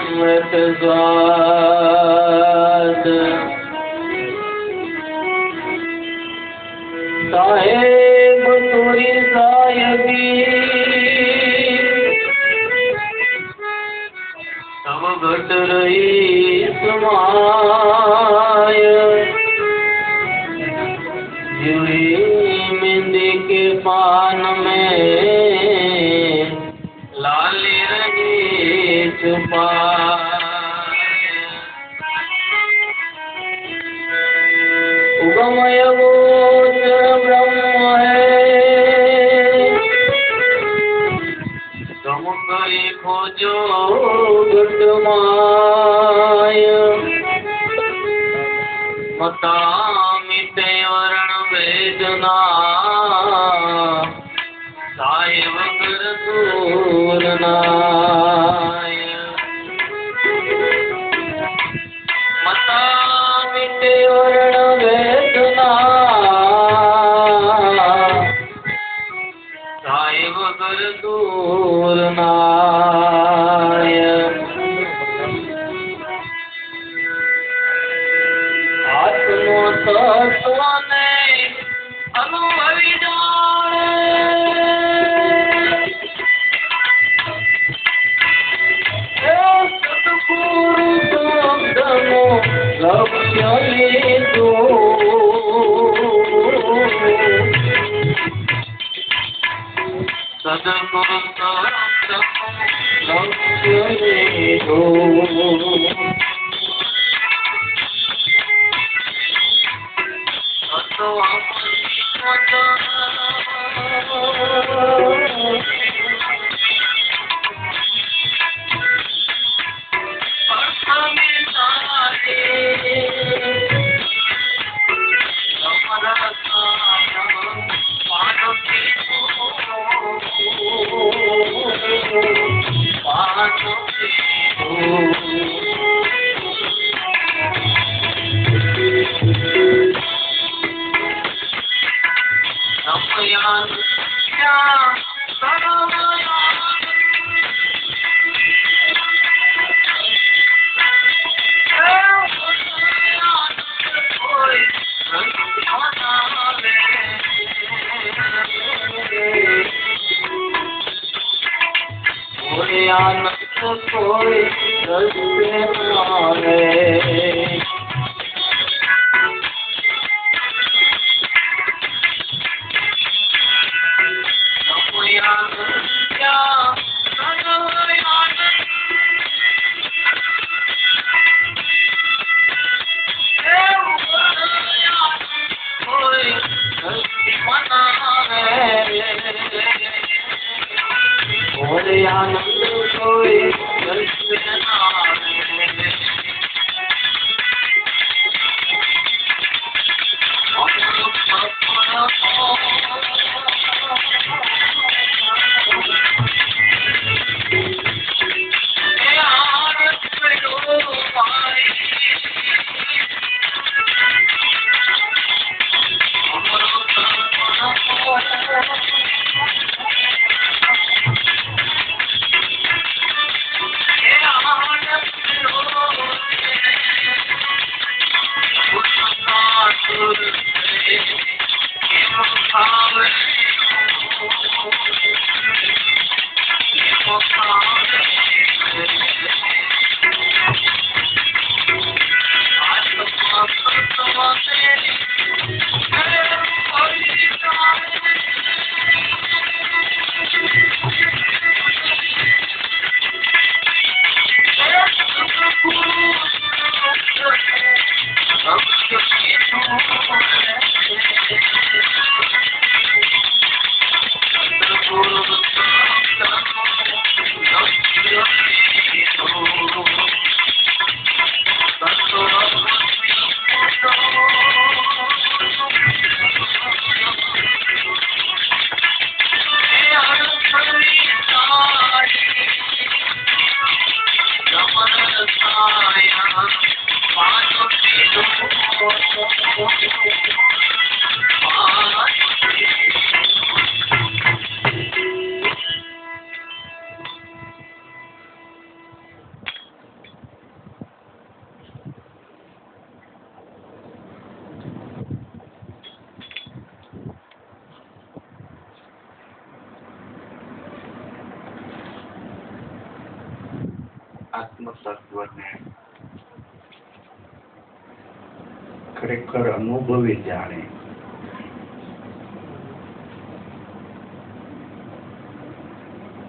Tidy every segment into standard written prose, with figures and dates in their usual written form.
अमृत स्वाद साहेब तुरी साहेबी सब घट रही समाय जुड़ी मेहंदी के पान में लाली रही छुपा उगमय गोच ब्रह्म है तुम कई खोजो गुटमाय मता मिटे वर्ण वेदना साहेब कर दूरनाय मता मिटे वर्ण वेदना साहेब कर दूरनाय आत्मो तत्व ने अनुभवी जाने सतगुरु शब्दनो लक्ष्य लीधो सतगुरु शब्दनो लक्ष्य लीधो कोई आनंद कोई આત્મ તત્વને ખરેખર અનુભવી જાણે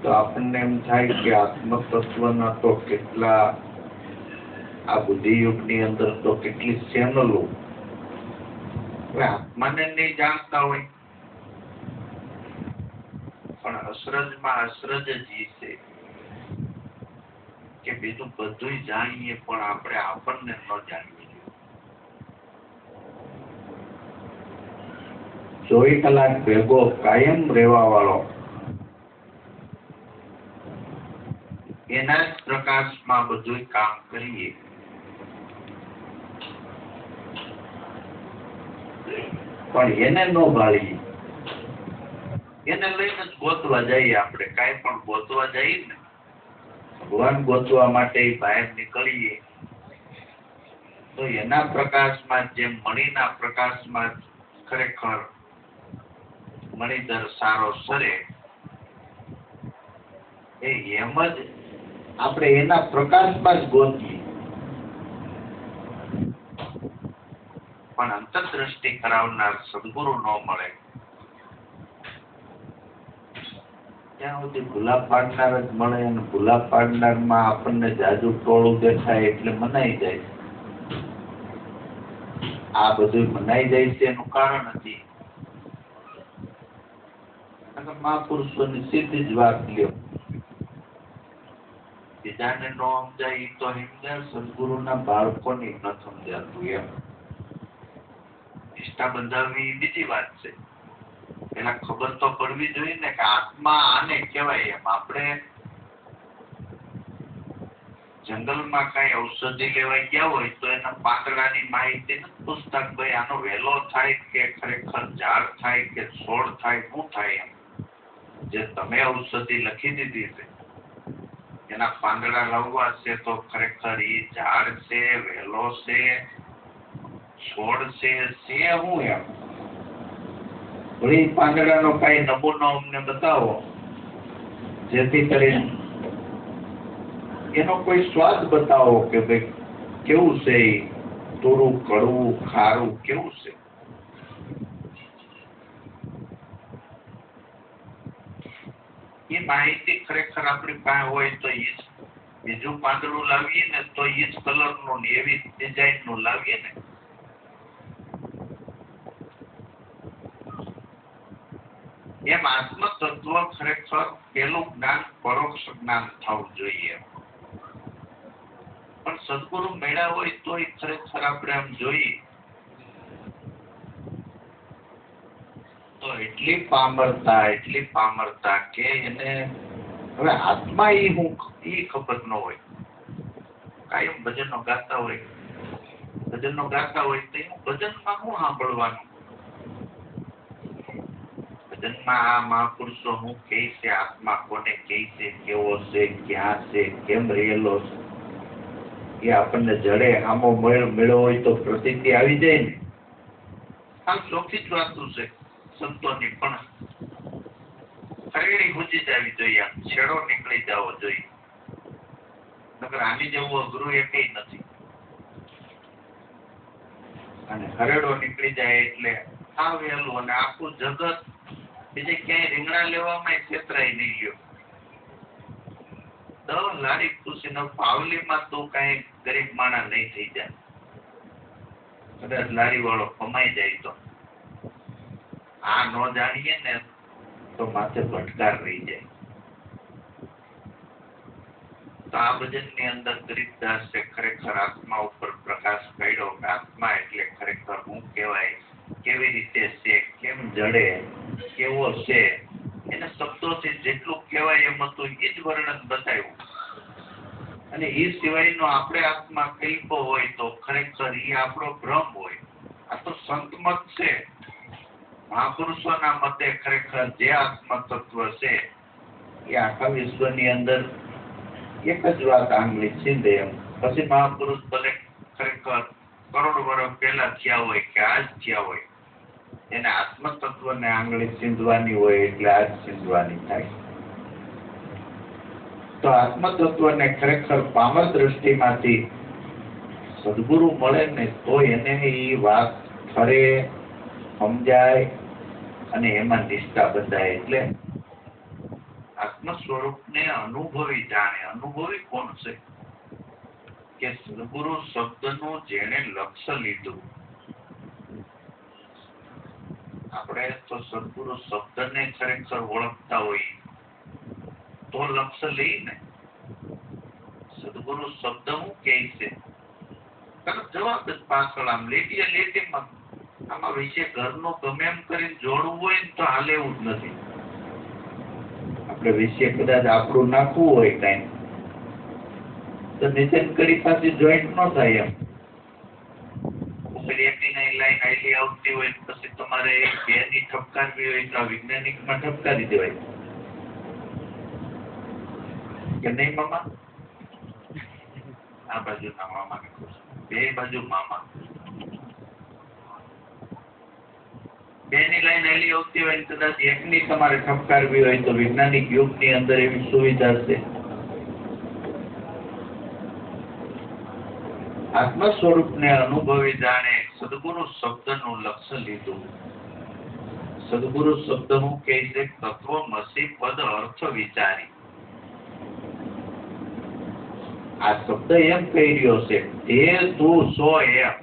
તો આપણને એમ થાય કે આત્મ તત્વના તો કેટલા આ બુદ્ધિયુગની અંદર તો કેટલી ચેનલો આત્માને નહીં જાણતા હોય પણ અસરજમાં અસરજ જ છે કે બીજું બધું જાણીએ પણ આપણે આપણને ન જાણીએ. 24 કલાક ભેગો કાયમ રહેવા વાળો એના જ પ્રકાશમાં બધું કામ કરીએ પણ એને ન ભાળીએ, એને લઈને જ ગોતવા જઈએ. આપણે કાંઈ પણ ગોતવા જઈએ ને, ભગવાન ગોતવા માટે બહાર નીકળીએ તો એના પ્રકાશમાં જેમ મણીના પ્રકાશમાં ખરેખર મણીધર સારો સરે એમ જ આપણે એના પ્રકાશમાં જ ગોતીએ પણ અંતરદ્રષ્ટિ કરાવનાર સદગુરુ ન મળે ત્યાં સુધી ભૂલા પાડનાર જ મળે અને ભૂલા પાડનારમાં આપણને જાજુ ટોળું દેખાય એટલે મનાઈ જાય. આ બધું મનાઈ જાય છે એનું કારણ નથી. મહાપુરુષોની સીધી જ વાત લ્યો, બીજાને ન સમજાય તો સમજાય, સદગુરુના બાળકોને ન સમજાતું એમ. નિષ્ઠા બંધાવવી બીજી વાત છે. પેલા ખબર તો પડવી જોઈએ ને કે આત્મા આને કહેવાય. એમ આપણે જંગલમાં કઈ ઔષધિ લેવા ગયા હોય તો એના પાંદડાની માહિતી નથી પૂછતા કે ભાઈ આનો વેલો થાય કે ખરેખર ઝાડ થાય કે છોડ થાય, શું થાય. એમ જે તમે ઔષધિ લખી દીધી છે એના પાંદડા લાવવા છે તો ખરેખર એ ઝાડ છે, વેલો છે, છોડ છે હું એમ વળી પાંદડાનો કઈ નમૂનો અમને બતાવો જેથી કરીને એનો કોઈ સ્વાદ બતાવો કે ભાઈ કેવું છે, થોડું કડવું ખારું કેવું છે. એ માહિતી ખરેખર આપણી પાસે હોય તો એ જ બીજું પાંદડું લાવીએ ને તો એ જ કલરનું ને એવી ડિઝાઇનનું લાવીએ ને એમ આત્મ તત્વ ખરેખર પેલું જ્ઞાન પરોક્ષ જ્ઞાન થવું જોઈએ. પણ સદગુરુ મેળા હોય તો એ ખરેખર આપણે આમ જોઈએ તો એટલી પામરતા કે એને હવે આત્મા એ હું એ ખબર ન હોય. કાયમ ભજનો ગાતા હોય તો એનું ભજનમાં શું સાંભળવાનું? ભજનમાં આ મહાપુરુષો હું કહે છે, આત્મા કોને કહે છે, કેવો છે, ક્યાં છે, કેમ રહેલો છે, એ આપણને જડે આમો મેળો હોય તો પ્રસિદ્ધિ આવી જાય ને. આમ ચોખ્ખી જ વાતું છે સંતોની, પણ હરેડી ગુજી જવી જોઈએ, આમ છેડો નીકળી જવો જોઈએ. નકર આની જેવું અઘરું એ કઈ નથી. અને હરેડો નીકળી જાય એટલે આવેલું અને આખું જગત બીજે ક્યાંય રીંગણા લેવામાં છેતરાય નહીં ગયો. 10 લારી ખુશીનો પાવલીમાં તો કઈ ગરીબ માણસ નહીં થઈ જાય. કદાચ લારી વાળો કમાઈ જાય તો આ ન જાણીએ ને તો માથે ભટકાર રહી જાય. તો આ ભજનની અંદર ગરીબદાસે ખરેખર આત્મા ઉપર પ્રકાશ પાડ્યો કે આત્મા એટલે ખરેખર હું કહેવાય, કેવી રીતે છે, કેમ જડે, કેવો છે, એને શબ્દોથી જેટલું કહેવાય એમ હતું એ જ વર્ણન બતાવ્યું. અને એ સિવાયનો આપણે આત્મા કલ્પો હોય તો ખરેખર એ આપણો ભ્રમ હોય. આ તો સંતમત છે. મહાપુરુષોના મતે ખરેખર જે આત્મ તત્વ છે એ આખા વિશ્વની અંદર એક જ વાત આંગળી છીંદે એમ. પછી મહાપુરુષ ભલે ખરેખર કરોડ વર્ષ પહેલા થયા હોય કે આજ થયા હોય, એને આત્મ તત્વને આંગળી છીંદવાની હોય એટલે આજ છીંદવાની થાય. તો આત્મતત્વને ખરેખર પામર દ્રષ્ટિમાંથી સદગુરુ મળે ને તો એને એ વાત ખરે સમજાય અને એમાં નિષ્ઠા બંધાય. એટલે આત્મ સ્વરૂપને અનુભવી જાણે. અનુભવી કોણ છે? કે સદગુરુ શબ્દનું જેણે લક્ષ્ય લીધું. આપણે તો સદગુરુ શબ્દને ખરેખર ઓળખતા હોઈએ તો લક્ષ્ય લઈને સદગુરુ શબ્દ હું કહે છે જવાબ જ પાછળ આમ લેટીમાં આમાં વિશે ઘરનું ગમે એમ કરીને જોડવું હોય ને તો હાલે એવું જ નથી. આપણે વિશે કદાચ આપણું નાખવું હોય કઈ તો નીચે કડી પાસે જોઈન્ટ ન થાય. એમ પેલી લાઈન આઈલી આવતી હોય પછી તમારે બે ની ઠપકારવી હોય તો વૈજ્ઞાનિક માં ઠપકારી દેવાય કે નહીં મામા? આ બાજુ ના મામા બે બાજુ મામા બે ની લાઈન આઈલી આવતી હોય કદાચ એક ની તમારે ઠપકારવી હોય તો વૈજ્ઞાનિક યુગ ની અંદર એવી સુવિધા છે. આત્મ સ્વરૂપને અનુભવી જાણે સદગુરુ શબ્દનું લક્ષ્ય લીધું. સદગુરુ શબ્દ હું કહે છે તત્વમસી પદ અર્થ વિચારી. આ શબ્દ એમ કહી રહ્યો છે તે તું સો એમ,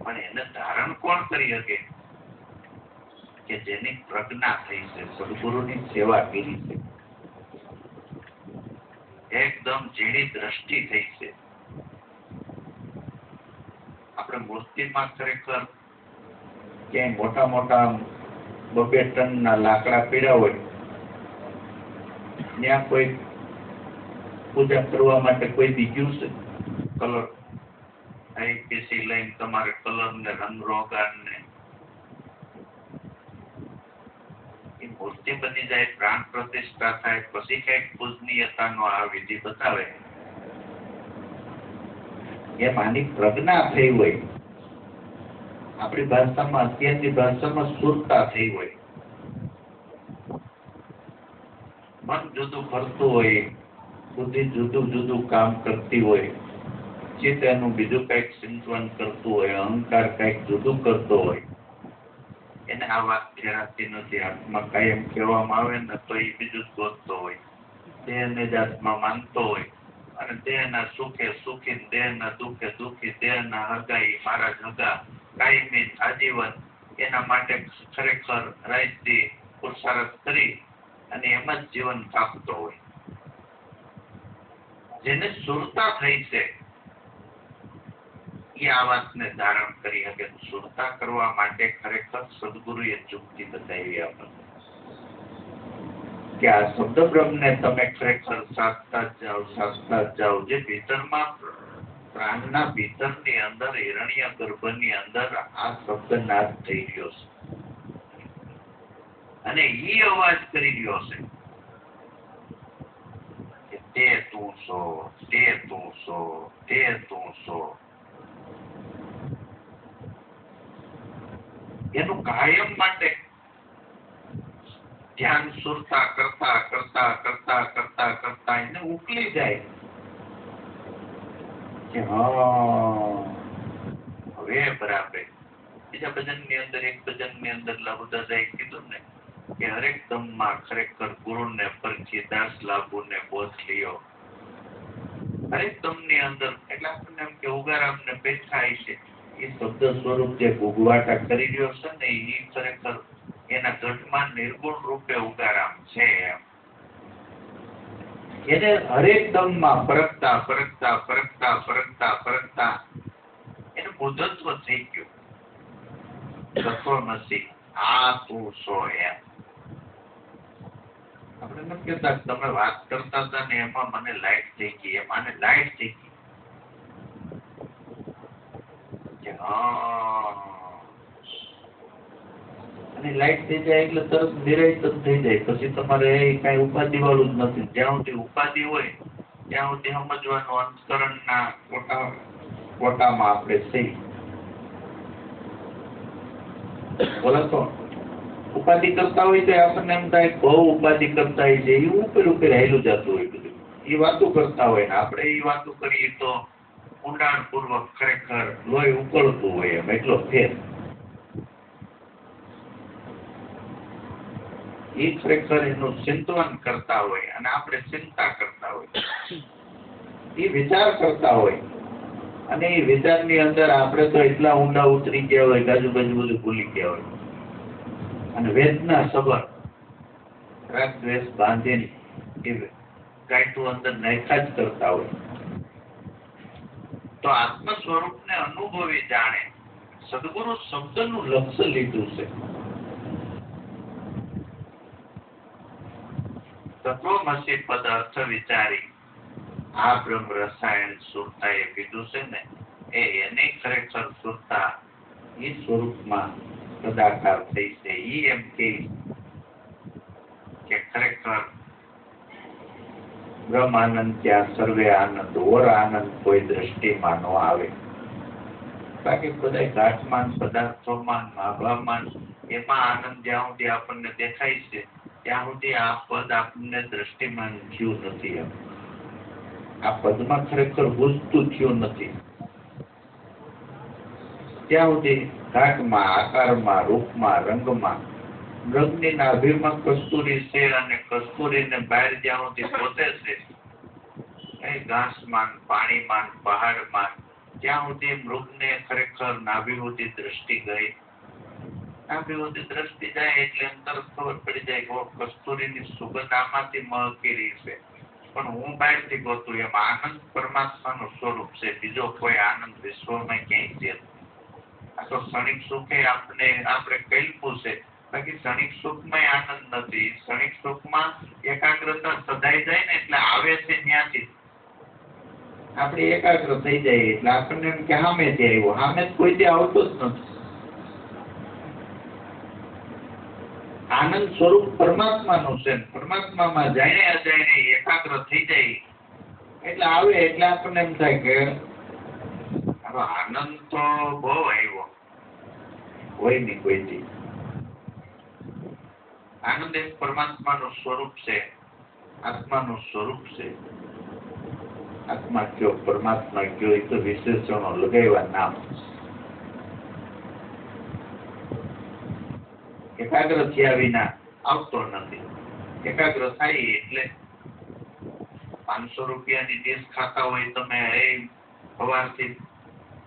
પણ એને ધારણ કોણ કરી શકે? કે જેની પ્રજ્ઞા થઈ છે, સદગુરુની સેવા કરી છે, એકદમ ઝીણી દ્રષ્ટિ થઈ છે. આપણે મૂર્તિમાં ખરેખર ક્યાંય મોટા મોટા 2 ટનના લાકડા પીડા હોય ત્યાં કોઈ પૂજા કરવા માટે કોઈ બીજું છે કલર આઈપીસી લઈને તમારે કલર ને રંગ રોગાન ને એ મૂર્તિ બની જાય, પ્રાણ પ્રતિષ્ઠા થાય, પછી કઈક પૂજનીયતાનો આ વિધિ બતાવે. એમ આની પ્રજ્ઞા થઈ હોય. આપણી ભાષામાં અત્યારની ભાષામાં સુરતા થઈ હોય. મન જુદું ફરતું હોય, બુદ્ધિ જુદું જુદું કામ કરતી હોય, ચિત્ત એનું બીજું કઈક ચિંતન કરતું હોય, અહંકાર કઈક જુદું કરતો હોય. એને આ વાત ખેરાતી નથી. આત્મા કાયમ કહેવામાં આવે ને તો એ બીજું જ ગોતતો હોય. દેહને જ આત્મા માનતો હોય અને દેહના સુખે સુખી, દેહના દુઃખે દુઃખી, દેહના હગાઈ મારા હગા કાયમી આજીવન એના માટે ખરેખર રાયતી પુરુષાર્થ કરી અને એમ જ જીવન કાપતો હોય. જેને સુરતા થઈ છે એ આ વાતને ધારણ કરી શકે. સુરતા કરવા માટે ખરેખર સદગુરુએ ચૂકતી બતાવી આપણને કે આ શબ્દ બ્રહ્મને તમે ખરેખર સાધતા જાઓ. જે ભીતરમાં પ્રાણના ભીતરની અંદર હિરણ્ય ગર્ભની અંદર આ શબ્દ નાદ થઈ રહ્યો છે અને એ અવાજ કરી રહ્યો છે કે તે તું છો, તે તું છો, તે તું છો. એનું કાયમ માટે ધ્યાન સુરતા કરતા કરતા કરતા કરતા કરતા એને ઉકલી જાય કે હા હવે બરાબર. બીજા ભજનની અંદર એક ભજનની અંદર લાભદાદાએ કીધું ને કે હરેક દમમાં ખરેખર ગુરુને પરથી દાસ લાભુને બોધ લ્યો. હરેક દમની અંદર એટલે આપણને એમ કે ઉગારામને બેઠા છે એ શબ્દ સ્વરૂપ જે ગુગવાટા કરી રહ્યો છે ને એ ખરેખર એના ઘટમાં નિર્ગુણ રૂપે ઉગારામ છે. એને હરેક દમમાં પરખતા પરખતા પરખતા પરખતા પરખતા એનું બુદ્ધત્વ થઈ ગયું. તત્વમસી આ તું છો એમ. આપણે નથી કહેતા તમે વાત કરતા હતા ને એમાં મને લાઈટ થઈ ગઈ, એમાં લાઈટ થઈ ગઈ કે અને લાઈટ થઈ જાય એટલે તરત નિરાયત જ થઈ જાય. પછી તમારે કઈ ઉપાધિ વાળું જ નથી. જ્યાં સુધી ઉપાધિ હોય ત્યાં સુધી સમજવાનું અંતકરણના કોટામાં આપણે થઈ. બોલો તો ઉપાધિ કરતા હોય તો આપણને એમ થાય બહુ ઉપાધિ કરતા હોય છે એ ઉપર ઉપર હાલ્યું જતું હોય બધું એ વાતો કરતા હોય ને આપણે એ વાતો કરીએ તો ઊંડાણપૂર્વક ખરેખર લોહી ઉકળતું હોય એમ એટલો ફેર એ ખરેખર એનું ચિંતન કરતા હોય અને આપણે ચિંતા કરતા હોય એ વિચાર કરતા હોય અને એ વિચારની અંદર આપણે તો એટલા ઊંડા ઉતરી ગયા હોય આજુબાજુ બધું ભૂલી ગયા હોય અને વેદના સબર રાગ દ્વેષ બાંધીને એ ગાંઠું અંદર નાખ્યા જ કરતા હોય તો આત્મ સ્વરૂપને અનુભવી જાણે સદગુરુ શબ્દનું લક્ષ્ય લીધું છે તત્વમસી પદ અર્થ વિચારી આ બ્રહ્મ રસાયણ સુરતા એ કીધું છે ને એને ખરેખર સુરતા એ સ્વરૂપમાં સદાકાર થઈ છે એ એમ કે ખરેખર બ્રહ્મ આનંદ ત્યાં સર્વે આનંદ ઓર આનંદ કોઈ દ્રષ્ટિમાં ન આવે બાકી બધા ઘાટમાન પદાર્થોમાં માભામાં એમાં આનંદ જ્યાં સુધી આપણને દેખાય છે ત્યાં સુધી આ પદ આપણને દ્રષ્ટિમાન થયું નથી એમ આ પદમાં ખરેખર વસ્તુ થયું નથી ત્યાં સુધી ઘાટમાં આકારમાં રૂપમાં રંગમાં મૃગની નાભીમાં કસ્તુરી છે અને કસ્તુરીને બહાર જ્યાં સુધી પોતે છે એ ઘાસમાં પાણીમાં પહાડમાં જ્યાં સુધી મૃગને ખરેખર નાભી સુધી દ્રષ્ટિ ગઈ નાભી સુધી દ્રષ્ટિ જાય એટલે અંતર ખબર પડી જાય કે કસ્તુરીની સુગંધ આમાંથી મહકી રહી છે પણ હું બહારથી ગોતું એમ આનંદ પરમાત્માનું સ્વરૂપ છે બીજો કોઈ આનંદ વિશ્વમાં ક્યાંય છે આ તો ક્ષણિક સુખે આપણે કલ્પ્યું છે બાકી ક્ષણિક સુખમાં આનંદ નથી ક્ષણિક સુખમાં એકાગ્રતા સદાઈ જાય ને એટલે આવે છે ત્યાંથી આપણે એકાગ્ર થઈ જાય એટલે આપણને એમ કે સામેથી આવ્યો સામે કોઈથી આવતો જ નથી આનંદ સ્વરૂપ પરમાત્માનું છે પરમાત્મામાં જાણે અજાણે એકાગ્ર થઈ જાય એટલે આવે એટલે આપણને એમ થાય કે આનંદ તો બહુ આવ્યો હોય નહીં કોઈથી આનંદ એક પરમાત્માનું સ્વરૂપ છે આત્માનું સ્વરૂપ છે આત્મા કયો પરમાત્મા કયો એ તો વિશેષણો લગાવ્યા નામ એકાગ્ર થયા વિના આવતો નથી એકાગ્ર થાય એટલે 500 રૂપિયાની ડીશ ખાતા હોય તમે સવારથી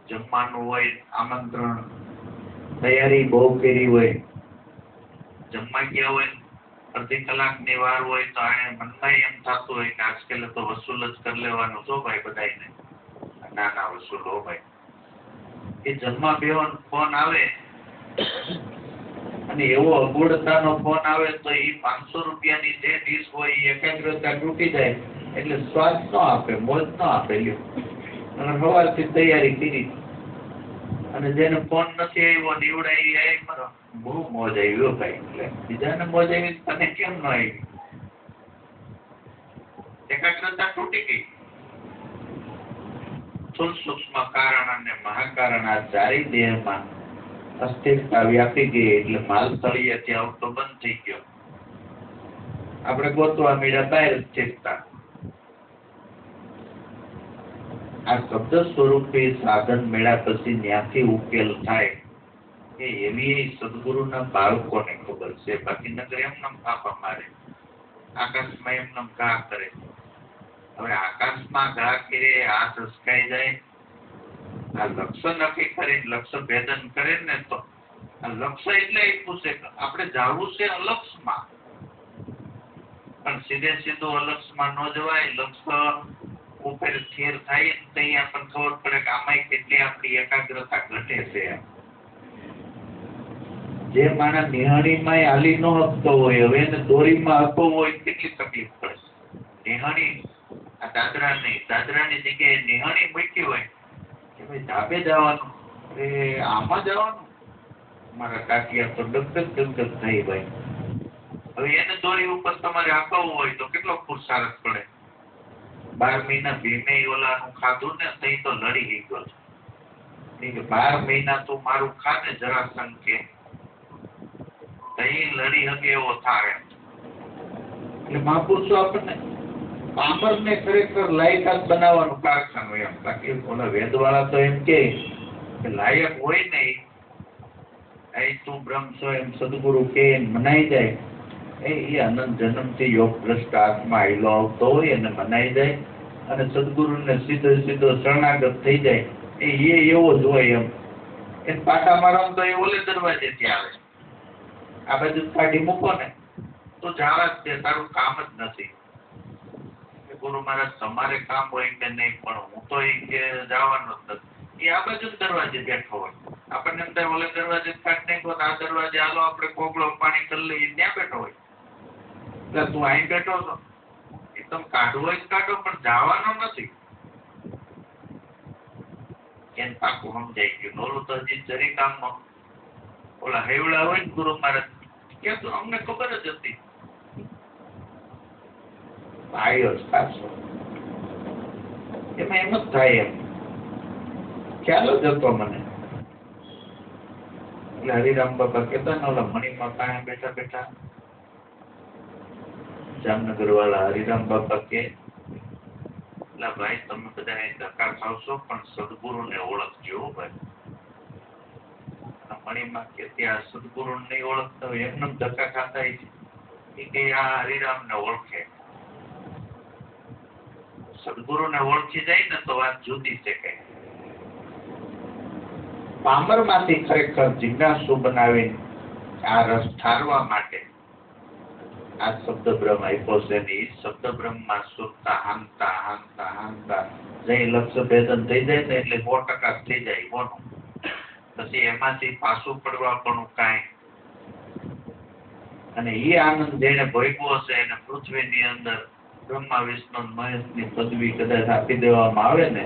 જમવાનું હોય આમંત્રણ તૈયારી બહુ કરી હોય જમવા ગયા હોય અડધી કલાકની વાર હોય તો મનમાં એમ થતું હોય કે આજકાલ તો વસૂલ જ કરી લેવાનું છો ભાઈ બધાને ના વસૂલ હો ભાઈ એ જમવા બેવાનો ફોન આવે અને એવો અગવડતાનો ફોન આવે તો એ 500 રૂપિયાની જે ડીશ હોય એ એકાગ્રતા તૂટી જાય એટલે સ્વાદ ન આપે મોજ ન આપે લ્યો અને સવારથી તૈયારી કરી અને જેને ફોન નથી આવ્યો નીવડાઈ આવી મારો બહુ મોજ આવ્યો ભાઈ એટલે બીજાને મોજ આવી તને કેમ ન આવી એકાગ્રતા તૂટી ગઈ સ્થૂળ સૂક્ષ્મ કારણ અને મહાકારણ આ ચારેય દેહમાં અસ્થિરતા વ્યાપી ગઈ એટલે માલ તળિયેથી આવતો બંધ થઈ ગયો આપણે ગોતવા મળ્યા બહાર સ્થિરતા આ શબ્દ સ્વરૂપે સાધન મેળ્યા પછી ત્યાંથી ઉકેલ થાય એ એવી સદગુરુના બાળકોને ખબર છે બાકી નગર એમનામ ફાફા મારે આકાશમાં એમનામ ઘા કરે હવે આકાશમાં ઘા કરે આ ધસકાઈ જાય આ લક્ષ્ય નક્કી કરીને લક્ષ્ય ભેદન કરે ને તો આ લક્ષ્ય એટલે એટલું છે કે આપણે જવું છે અલક્ષ્યમાં પણ સીધે સીધું અલક્ષ્યમાં ન જવાય લક્ષ્ય ઉપર સ્થિર થાય તો આપણને ખબર પડે કે આમાં કેટલી આપણી એકાગ્રતા ઘટે છે જે માણસ નિહાળીમાં હાલી ન શકતો હોય હવે એને દોરીમાં હકવો હોય કેટલી તકલીફ પડે નિહાળી આ દાદરાની જગ્યાએ નિહાળી મૂકી હોય કે ભાઈ ધાબે જવાનું આમાં જવાનું મારા કાકિયા તો ડગડગ થઈ ભાઈ હવે એને દોરી ઉપર તમારે હકવવું હોય તો કેટલો પુરુષાર્થ પડે 12 મહિના ભીમે ઓલાનું ખાધું ને તઈ તો લડી ગયો છે 12 મહિના તું મારું ખાને જરાસંઘ કે તઈ લડી શકે એવો થાય. એટલે મહાપુરુષો આપણને પામરને ખરેખર લાયકાત બનાવવાનું કારખાનું એમ. બાકી ઓલા વેદવાળા તો એમ કે લાયક હોય ને એ તું બ્રહ્મ છો એમ સદગુરુ કે એમ મનાઈ જાય એ અનંત જન્મથી યોગ ભ્રષ્ટ આત્મા હિલો આવતો હોય અને મનાઈ જાય અને સદગુરુને સીધો શરણાગત થઈ જાય એ એવો જ હોય એમ. એ પાટા મારવા તો એ ઓલે દરવાજેથી આવે. આ બાજુ કાઢી મૂકો ને તો જવા જ દે, તારું કામ જ નથી. ગુરુ મહારાજ તમારે કામ હોય કે નહીં પણ હું તો એ કે જવાનો જ નથી. એ આ બાજુ દરવાજે બેઠો હોય. આપણને અંદર ઓલે દરવાજે કાઢ નાખો આ દરવાજે હાલો આપણે કોગળો પાણી કરી લઈએ ત્યાં બેઠો હોય. એટલે તું અહીં બેઠો છો એ તમે કાઢવો જ કાઢો પણ જવાનો નથી. એને પાકું સમજાઈ ગયું. ઓલું તો હજી જરી કામમાં ઓલા હેવડા હોય ને ગુરુ મહારાજ કે તો અમને ખબર જ હતી. આવ્યો જ પાછો એમાં એમ જ થાય એમ ખ્યાલ જ હતો મને. એટલે હરિરામ બાપા કહેતા ને ઓલા મણીમાં પાસે બેઠા બેઠા જામનગર વાળા હરિરામ બાપા કે એટલે ભાઈ તમે બધા ધક્કા ખાવશો પણ સદગુરુને ઓળખજો ભાઈ. મણીમાં કે ત્યાં સદગુરુ નહીં ઓળખતા હોય એમને ધક્કા ખાતા એ કે આ હરિરામને ઓળખે. સદગુરુને ઓળખી જાય ને તો વાત જુદી છે. કઈ પામરમાંથી ખરેખર જિજ્ઞાસુ બનાવીને આ રસ ઠારવા માટે આ શબ્દ બ્રહ્મ આપ્યો છે ને એ શબ્દ બ્રહ્મમાં સુરતા હાંગતા જઈ લક્ષ્ય ભેદન થઈ જાય ને એટલે 100% થઈ જાય કોનું. પછી એમાંથી પાછું પડવા પણ કાંઈ અને એ આનંદ જેને ભોગવો છે એને પૃથ્વીની અંદર બ્રહ્મા વિષ્ણુ મહેશની પદવી કદાચ આપી દેવામાં આવે ને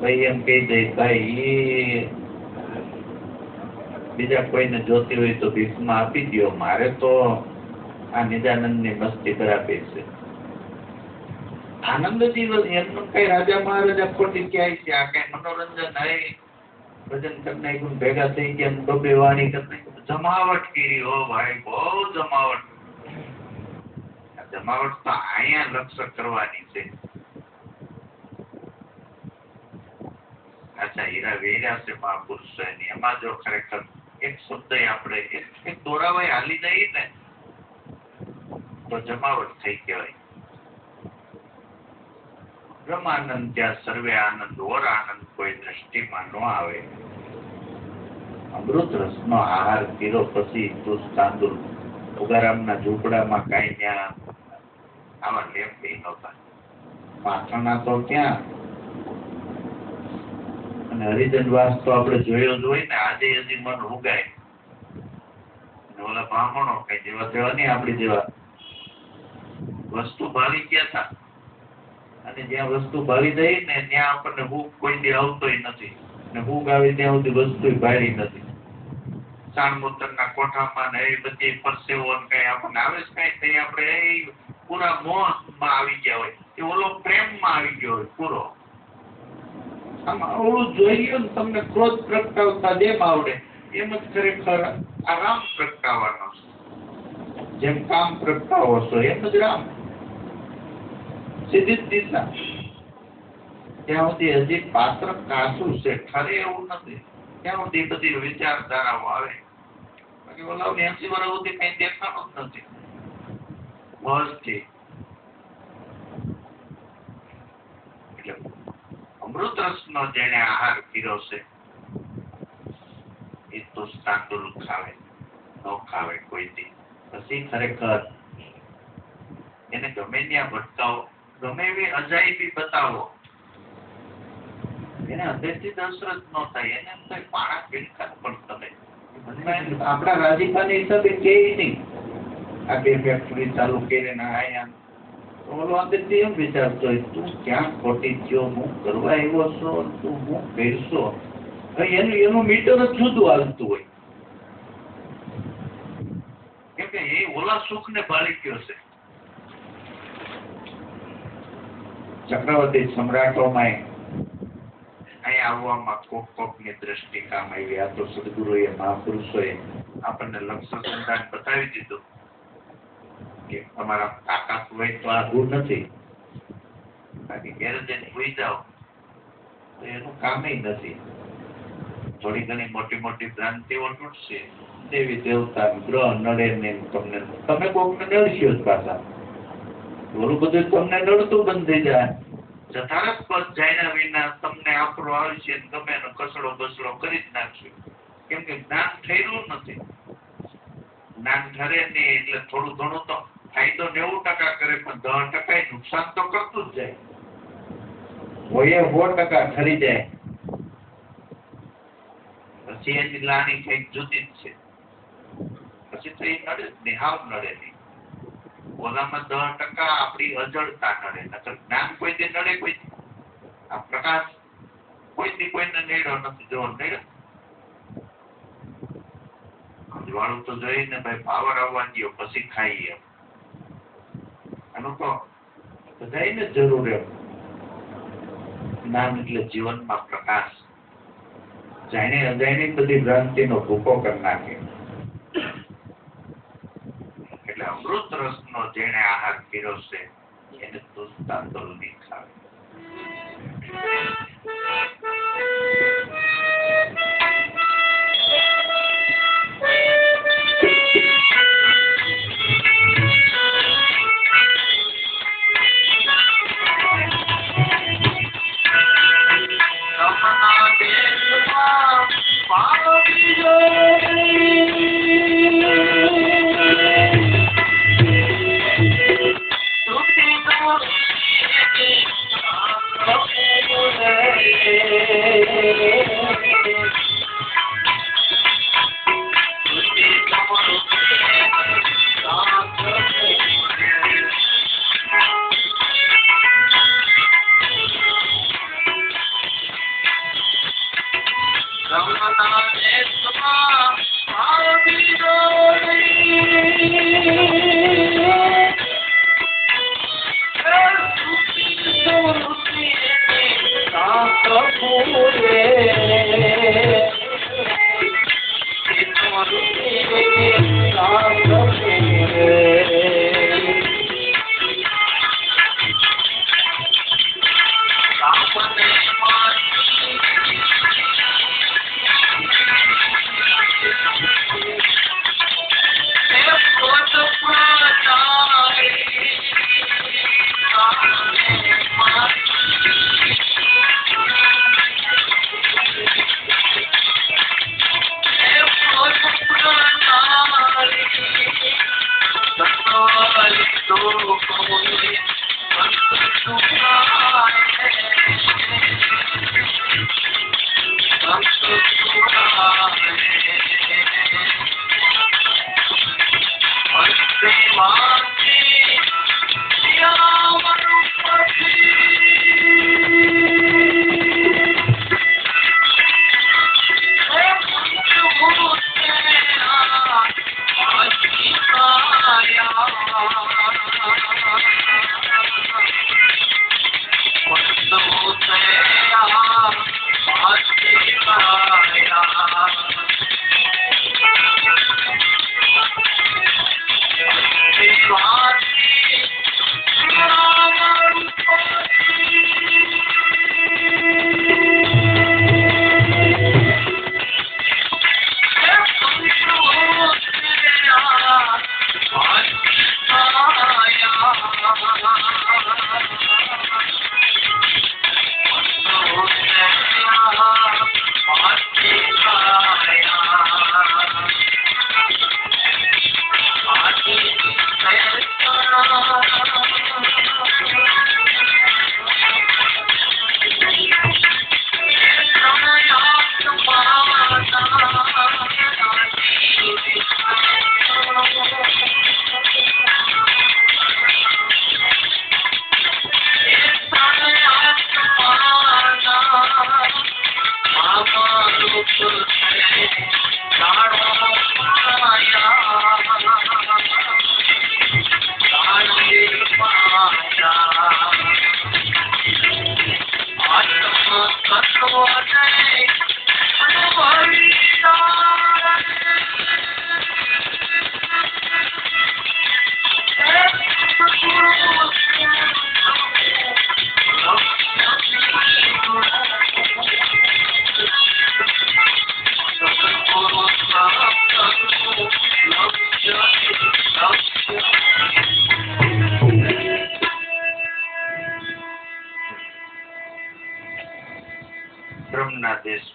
ભાઈ એમ કહી દે ભાઈ એ બીજા કોઈને જોતી હોય તો ભીખમાં આપી દો, મારે તો આ નિજાનંદની મસ્તી કરાવી છે. આનંદ જીવન એમનું કઈ રાજા મહારાજા ખોટી ક્યાંય છે. આ કઈ મનોરંજન નહીં. ભજન કરી નાખ્યું ભેગા થઈ ગયા બબે વાણી કરી નાખ્યું. જમાવટ કરી હો ભાઈ, બહુ જમાવટ. જમાવટ તો અહીંયા લક્ષ્ય કરવાની છે. અચ્છા હીરા વેર્યા છે મહાપુરુષો એમાં જો ખરેખર એક શબ્દ આપણે એક દોરાવાય હાલી જઈએ ને તો જમાવટ થઈ કહેવાય. બ્રહ્માનંદ ત્યાં સર્વે આનંદ ઓર આનંદ કોઈ દ્રષ્ટિમાં ન આવે. અમૃત રસનો આહાર પીરો પછી તું તાંદુલ ઉગારામના ઝૂંપડામાં કાંઈ ત્યાં આવા લેપ કઈ નહોતા. પાછળના તો ક્યાં અને હરિજન વાસ તો આપણે જોયો જ હોય ને. આજે હજી મન ઉગાય ઓલા બ્રાહ્મણો કઈ જેવા તેવા નહીં આપણી જેવા વસ્તુ ભાવી ગયા હતા. અને જ્યાં વસ્તુ ભાવી જાય ને ત્યાં આપણને ભૂખ કોઈ દી આવતોય નથી ને ભૂખ આવી ત્યાં સુધી વસ્તુ ભારી નથી. સાણમૂતરના કોઠામાં ને એ બધી પરસેવો કઈ આપણને આવે જ કઈ થઈ આપણે પૂરા મોહમાં આવી ગયા હોય કે ઓલો પ્રેમમાં આવી ગયો હોય પૂરો. આમાં ઓલું જોઈ લો ને તમને ક્રોધ પ્રગટાવતા જેમ આવડે એમ જ ખરેખર આ રામ પ્રગટાવવાનો છે. જેમ કામ પ્રગટાવો છો એમ જ રામ. સીધી જ દિશા. ત્યાં સુધી હજી પાત્ર કાચું છે, ખરે એવું નથી. ત્યાં સુધી બધી વિચારધારાઓ આવે. બાકી ઓલા 80 વર્ષ સુધી કઈ દેખાણું જ નથી. બસથી એટલે અમૃત રસનો જેને આહાર પીરો છે એ તો તાંદુલ ખાવે ન ખાવે કોઈ દી. પછી ખરેખર એને ગમે ત્યાં ભટકાવો, ગમે એવી અજાયબી બતાવો, એને અંદરથી દશરથ ન થાય. એને કઈ પાણા પીડકા પણ તમે આપણા રાજીપાના હિસાબે કે નહીં આ બે ફેક્ટરી ચાલુ કરીને આયા ઓલો અંદરથી એમ વિચારતો હોય તું ક્યાં ખોટી થયો, હું કરવા આવ્યો છો, તું હું કરશો. એનું મીટર જ જુદું હાલતું હોય. કેમ કે એ ઓલા સુખ ને ભાળી ગયો છે. ચક્રવર્તી સમ્રાટોમાં અહીંયા આવવામાં કોકની દ્રષ્ટિ કામ આવી. આ તો સદગુરુએ મહાપુરુષોએ આપણને લક્ષ્ય સંધાન બતાવી દીધું કે તમારા તાકાત હોય તો આ આવું નથી. બાકી ઘેર જઈને સુઈ જાઓ તો એનું કામ નથી. થોડી ઘણી મોટી મોટી ભ્રાંતિઓ તૂટશે. દેવી દેવતા ગ્રહ નડે ને તમને તમે કોકને નડશો જ પાછા. ઓલું બધું તમને નડતું બંધ થઈ જાય. જઠારસ પર જાણ્યા વિના તમને આપણો આવશે ને ગમે એનો કસડો બસડો કરી જ નાખશે. કેમ કે જ્ઞાન ઠર્યું નથી. જ્ઞાન ઠરે નહીં એટલે થોડું ઘણું તો ફાયદો 90% કરે પણ 10% નુકસાન તો કરતું જ જાય. હોય 100% ઠરી જાય. પછી એની લાણી કઈક જુદી જ છે. પછી તો એ નડે જ નહીં, હાવ નડે નહીં. ઓલામાં 10% આપણી અજળતા નડે. નકર જ્ઞાન કોઈ દી નડે કોઈ દી. આ પ્રકાશ કોઈ દી કોઈને નડ્યો નથી. જો નડ્યો વાળું તો જોઈને ભાઈ પાવર આવવા દો પછી ખાઈએ. એનું તો બધાને જરૂર એમ. જ્ઞાન એટલે જીવનમાં પ્રકાશ. જાણે અજાણી બધી ભ્રાંતિનો ભૂકો કરી નાખે. એટલે અમૃત રસનો જેણે આહાર પીરસશે એને તુષ્ટા તલ નહીં ખાવે.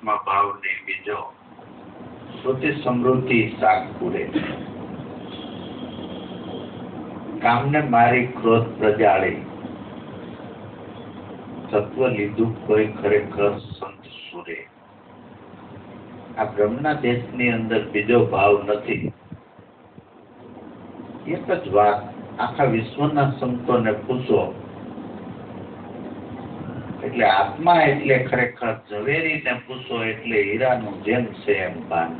આત્મા ભાવ નહીં બીજો. શ્રુતિ સમૃદ્ધિ શાક પૂરે. કામને મારી ક્રોધ પ્રજાળી. તત્વ લીધું કોઈ ખરેખર સંત સુરે. આ બ્રહ્મના દેશની અંદર બીજો ભાવ નથી. એક જ વાત આખા વિશ્વના સંતોને પૂછો એટલે આત્મા એટલે ખરેખર ઝવેરીને પૂછો એટલે હીરાનું જેમ છે એમ ભાન.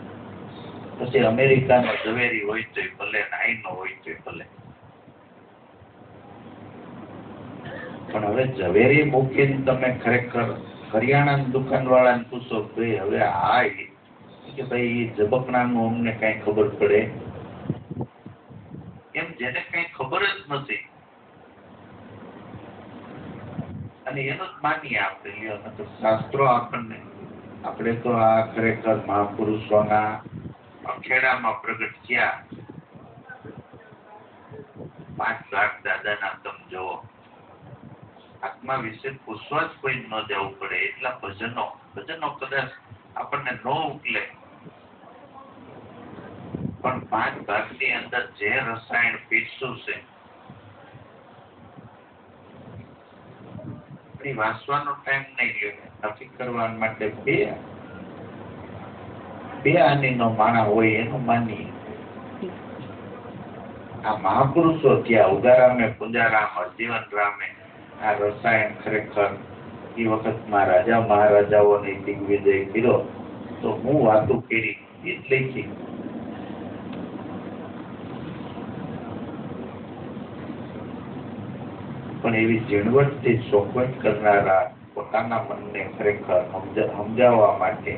પછી અમેરિકાનો ઝવેરી હોય તોય ભલે ને અહીંનો હોય તોય ભલે. પણ હવે ઝવેરી મૂકીને તમે ખરેખર કરિયાણાની દુકાન વાળાને પૂછો ભાઈ હવે આ કે ભાઈ ઝબકણાનું અમને કઈ ખબર પડે એમ જેને કઈ ખબર જ નથી અને એનું જ માનીએ આપણે લ્યો. તો શાસ્ત્રો આપણને આપણે તો આ ખરેખર મહાપુરુષોના ખેડામાં પ્રગટ થયા 5 લાખ દાદાના તમે જુઓ. આત્મા વિશે પૂછવા જ કોઈ ન જવું પડે એટલા ભજનો કદાચ આપણને ન ઉકલે પણ 5 ભાગની અંદર જે રસાયણ પીરસ્યું છે એ વાંચવાનો ટાઈમ નહીં લે. નક્કી કરવા માટે બે આનીનો માણા હોય એનું માનીએ. આ મહાપુરુષો ત્યાં ઉગારામે પૂંજારામ હરજીવન રામે આ રસાયણ ખરેખર એ વખતમાં રાજા મહારાજાઓને દિગ્વિજય કર્યો તો હું વાતો કરી એટલે કે પણ એવી ઝીણવટથી ચોખવટ કરનારા પોતાના મનને ખરેખર સમજાવવા માટે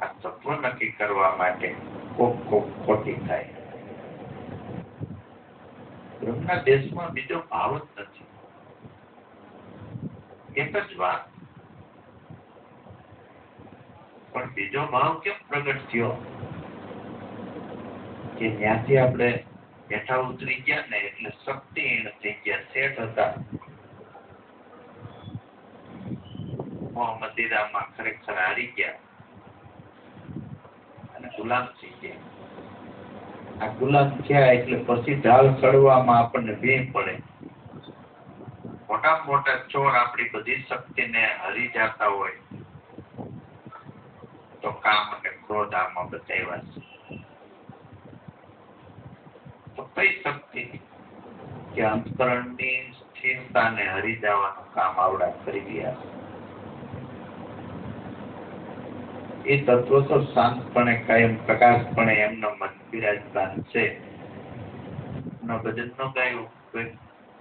આ તત્વ નક્કી કરવા માટે કોક ખોટી થાય. બ્રહ્મના દેશમાં બીજો ભાવ જ નથી. એક જ વાત પણ બીજો ભાવ કેમ પ્રગટ થયો કે ત્યાંથી આપણે બેઠા ઉતરી ગયા ને એટલે શક્તિહીન થઈ ગયા. શેઠ હતા મદિરામાં ખરેખર હારી ગયા અને ગુલામ થઈ ગયા. આ ગુલામ થયા એટલે પછી ઢાલ ચડવામાં આપણને ભેં પડે. મોટા મોટા ચોર આપણી બધી શક્તિને હરી જતા હોય તો કામ અને ક્રોધ આમાં બતાવ્યા છે. તો કઈ શક્તિ કે અંતકરણની સ્થિરતાને હરી જવાનું કામ આવડા કરી ગયા છે. એ તત્વ તો શાંતપણે કાયમ પ્રકાશપણે એમનો મન બિરાજમાન છે. ભજન નો ગાયું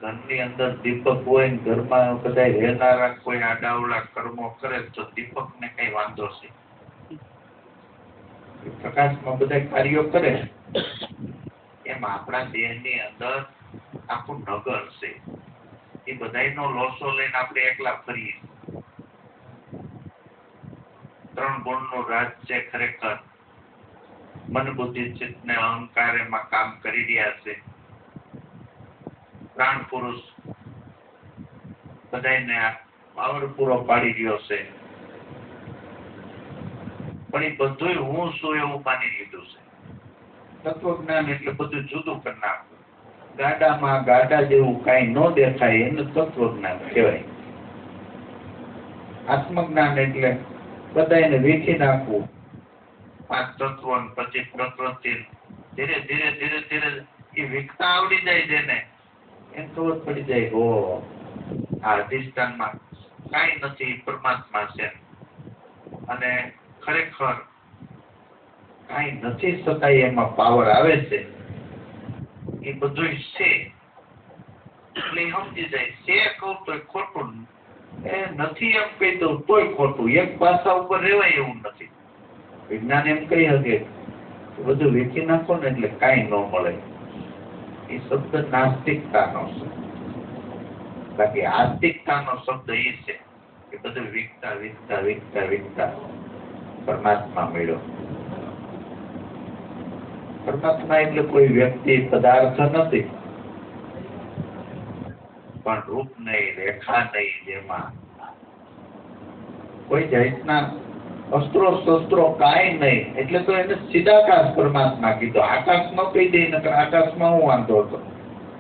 ઘરની અંદર દીપક હોય ને ઘરમાં બધા રહેનારા કોઈ આડાવડા કર્મો કરે તો દીપક ને કઈ વાંધો છે. પ્રકાશમાં બધા કાર્યો કરે એમ આપણા દેહની અંદર આખું નગર છે. એ બધાનો લોસો લઈને આપણે એકલા ફરીએ. 3 ગુણનું રાજ છે ખરેખર. મન બુદ્ધિ ચિત્ત ને અહંકાર એમાં કામ કરી રહ્યા છે. પ્રાણ પુરુષ બધાને પાવર પૂરો પાડી રહ્યો છે પણ એ બધું હું છું એવું માની લીધું છે. તત્વજ્ઞાન એટલે બધું જુદું કરી નાખવું. ગાડામાં ગાડા જેવું કઈ ન દેખાય એનું તત્વજ્ઞાન કહેવાય. આત્મજ્ઞાન એટલે બધાને વેચી નાખવું. 5 તત્વો પછી પ્રકૃતિ ધીરે ધીરે ધીરે ધીરે એ વિકતા આવડી જાય છે ને એમ ખબર પડી જાય હો આ અધિષ્ઠાનમાં કઈ નથી પરમાત્મા છે અને ખરેખર કઈ નથી શકાય એમાં પાવર આવે છે. એ બધું છે એટલે સમજી જાય છે કહું તો ખોટું એ નથી એમ કહી દઉં તોય ખોટું. એક પાસા ઉપર રહેવાય એવું નથી. વિજ્ઞાન એમ કહી શકે બધું વેચી નાખો ને એટલે કઈ ન મળે. એ શબ્દ નાસ્તિકતાનો છે. બાકી આસ્તિકતાનો શબ્દ એ છે કે બધું વિકતા વિકતા વિકતા વિકતા પરમાત્મા મળ્યો. પરમાત્મા એટલે કોઈ વ્યક્તિ પદાર્થ નથી પણ રૂપ નહીં રેખા નહીં જેમાં કોઈ જાતના અસ્ત્રો શસ્ત્રો કાંઈ નહીં, એટલે તો એને સીધાકાશ પરમાત્મા કીધો. આકાશ ન કહી દે, નકર આકાશમાં હું વાંધો હતો?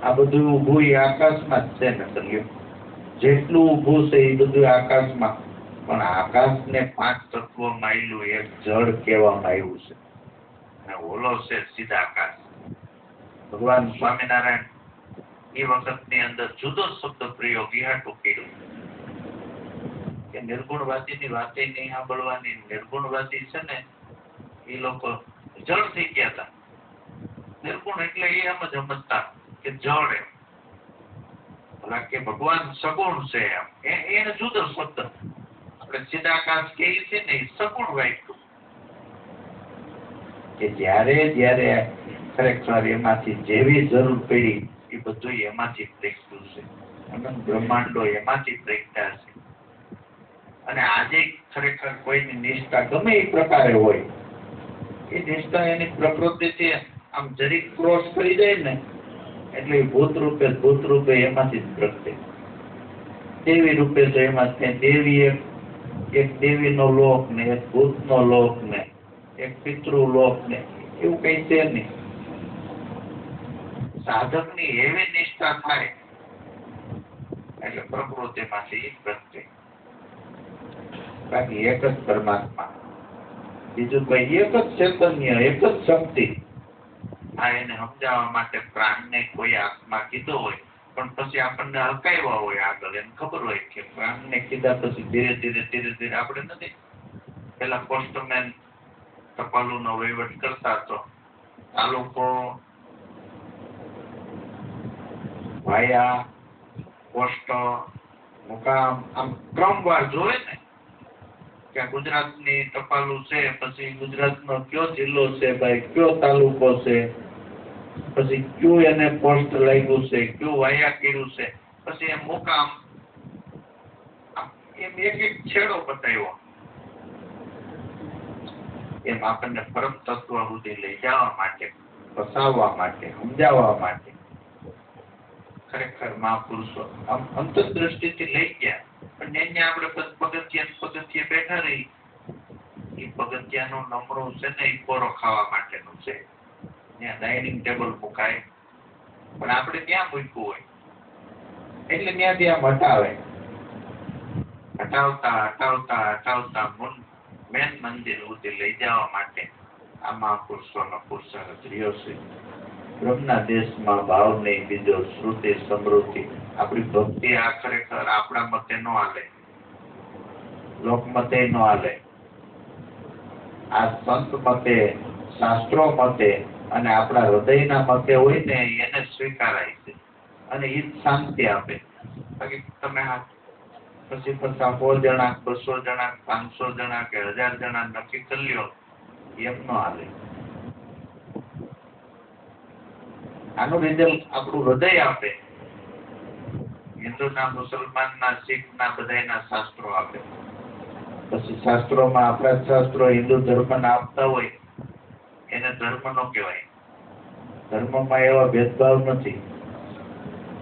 આ બધું ઊભું એ આકાશમાં જ છે ને કહ્યું. જેટલું ઊભું છે એ બધું આકાશમાં. પણ આકાશને 5 તત્વો માયલું એક જળ કહેવામાં આવ્યું છે, અને ઓલો છે સીધાકાશ. ભગવાન સ્વામિનારાયણ એ વખતની અંદર જુદો શબ્દ પ્રયોગ હાટું કર્યું કે નિર્ગુણવાદીની વાતે નહીં સાંભળવાની. નિર્ગુણવાદી છે ને એ લોકો જળ થઈ ગયા હતા. નિર્ગુણ એટલે એ એમ જ સમજતા કે જળ એમ, ભલા કે ભગવાન સગુણ છે એમ. એને જુદો શબ્દ આપણે સીધાકાશ કહીએ છીએ ને, એ સગુણ વાક્યું કે જ્યારે જ્યારે ખરેખર એમાંથી જેવી જરૂર પડી એ બધું એમાંથી પ્રગટ્યું છે. અનંત બ્રહ્માંડો એમાંથી પ્રગટ્યા છે. અને આજે ખરેખર કોઈની નિષ્ઠા ગમે એ પ્રકારે હોય, એ નિષ્ઠા એની પ્રકૃતિથી આમ જરીક ક્રોસ કરી જાય ને એટલે ભૂત રૂપે એમાંથી જ પ્રગટે. દેવી રૂપે તો એમાંથી દેવી એક દેવીનો લોક ને, એક ભૂતનો લોક ને, એક પિતૃલોક ને, એવું કઈ છે નહીં. સાધકની એવી નિષ્ઠા થાય એટલે પ્રકૃતિમાંથી પ્રગટે. બાકી એક જ પરમાત્મા, બીજું કઈ એક જ ચૈતન્ય, એક જ શક્તિ. આ એને સમજાવવા માટે પ્રાણને કોઈ આત્મા કીધો હોય, પણ પછી આપણને હકાવ્યા હોય આગળ, એને ખબર હોય કે પ્રાણને કીધા પછી ધીરે ધીરે આપણે નથી. પેલા પોસ્ટમેન ટપાલુનો વહીવટ કરતા તો તાલુકો, વાયા, પોસ્ટ, મુકામ, આમ ક્રમવાર જોવે ને કે ગુજરાતની ટપાલું છે, પછી ગુજરાતનો કયો જિલ્લો છે ભાઈ, કયો તાલુકો છે, પછી કયું એને પોસ્ટ લાગ્યું છે, કયું વાયા કર્યું છે, પછી એ મુકામ, એમ એક છેડો બતાવ્યો. એમ આપણને પરમ તત્વ સુધી લઈ જવા માટે, ફસાવવા માટે, સમજાવવા માટે ખરેખર મહાપુરુષો આમ અંતરદ્રષ્ટિથી લઈ ગયા. પણ એને આપણે પગથિયે બેઠા રહી. એ પગથિયાનું નમરું છે ને એ કોરો ખાવા માટેનું છે. ત્યાં ડાઇનિંગ ટેબલ મુકાય, પણ આપણે ત્યાં મૂક્યું હોય એટલે ત્યાંથી આમ હટાવતા મેન મંદિર સુધી લઈ જવા માટે આ મહાપુરુષોનો પુરુષાર્થ રહ્યો છે. બ્રહ્મના દેશમાં ભાવ નહીં બીજો, શ્રુતિ સમૃદ્ધિ. આપણી ભક્તિ આ ખરેખર આપણા મતે નો હાલે, લોક મતે નો હાલે. આ સંત મતે, શાસ્ત્રો મતે અને આપણા હૃદયના મતે હોય ને એને સ્વીકારાય છે, અને એ જ શાંતિ આપે. બાકી તમે પછી 100 જણા, 200 જણા, 500 જણા કે 1000 જણા નક્કી કરી લ્યો, એમ નો હાલે. આનું રિઝલ્ટ આપણું હૃદય આપે. હિન્દુના, મુસલમાનના, શીખના બધાના શાસ્ત્રો આપે. પછી શાસ્ત્રોમાં આપણા શાસ્ત્રો હિન્દુ ધર્મના આપતા હોય એને ધર્મ નો કહેવાય. ધર્મમાં એવા ભેદભાવ નથી.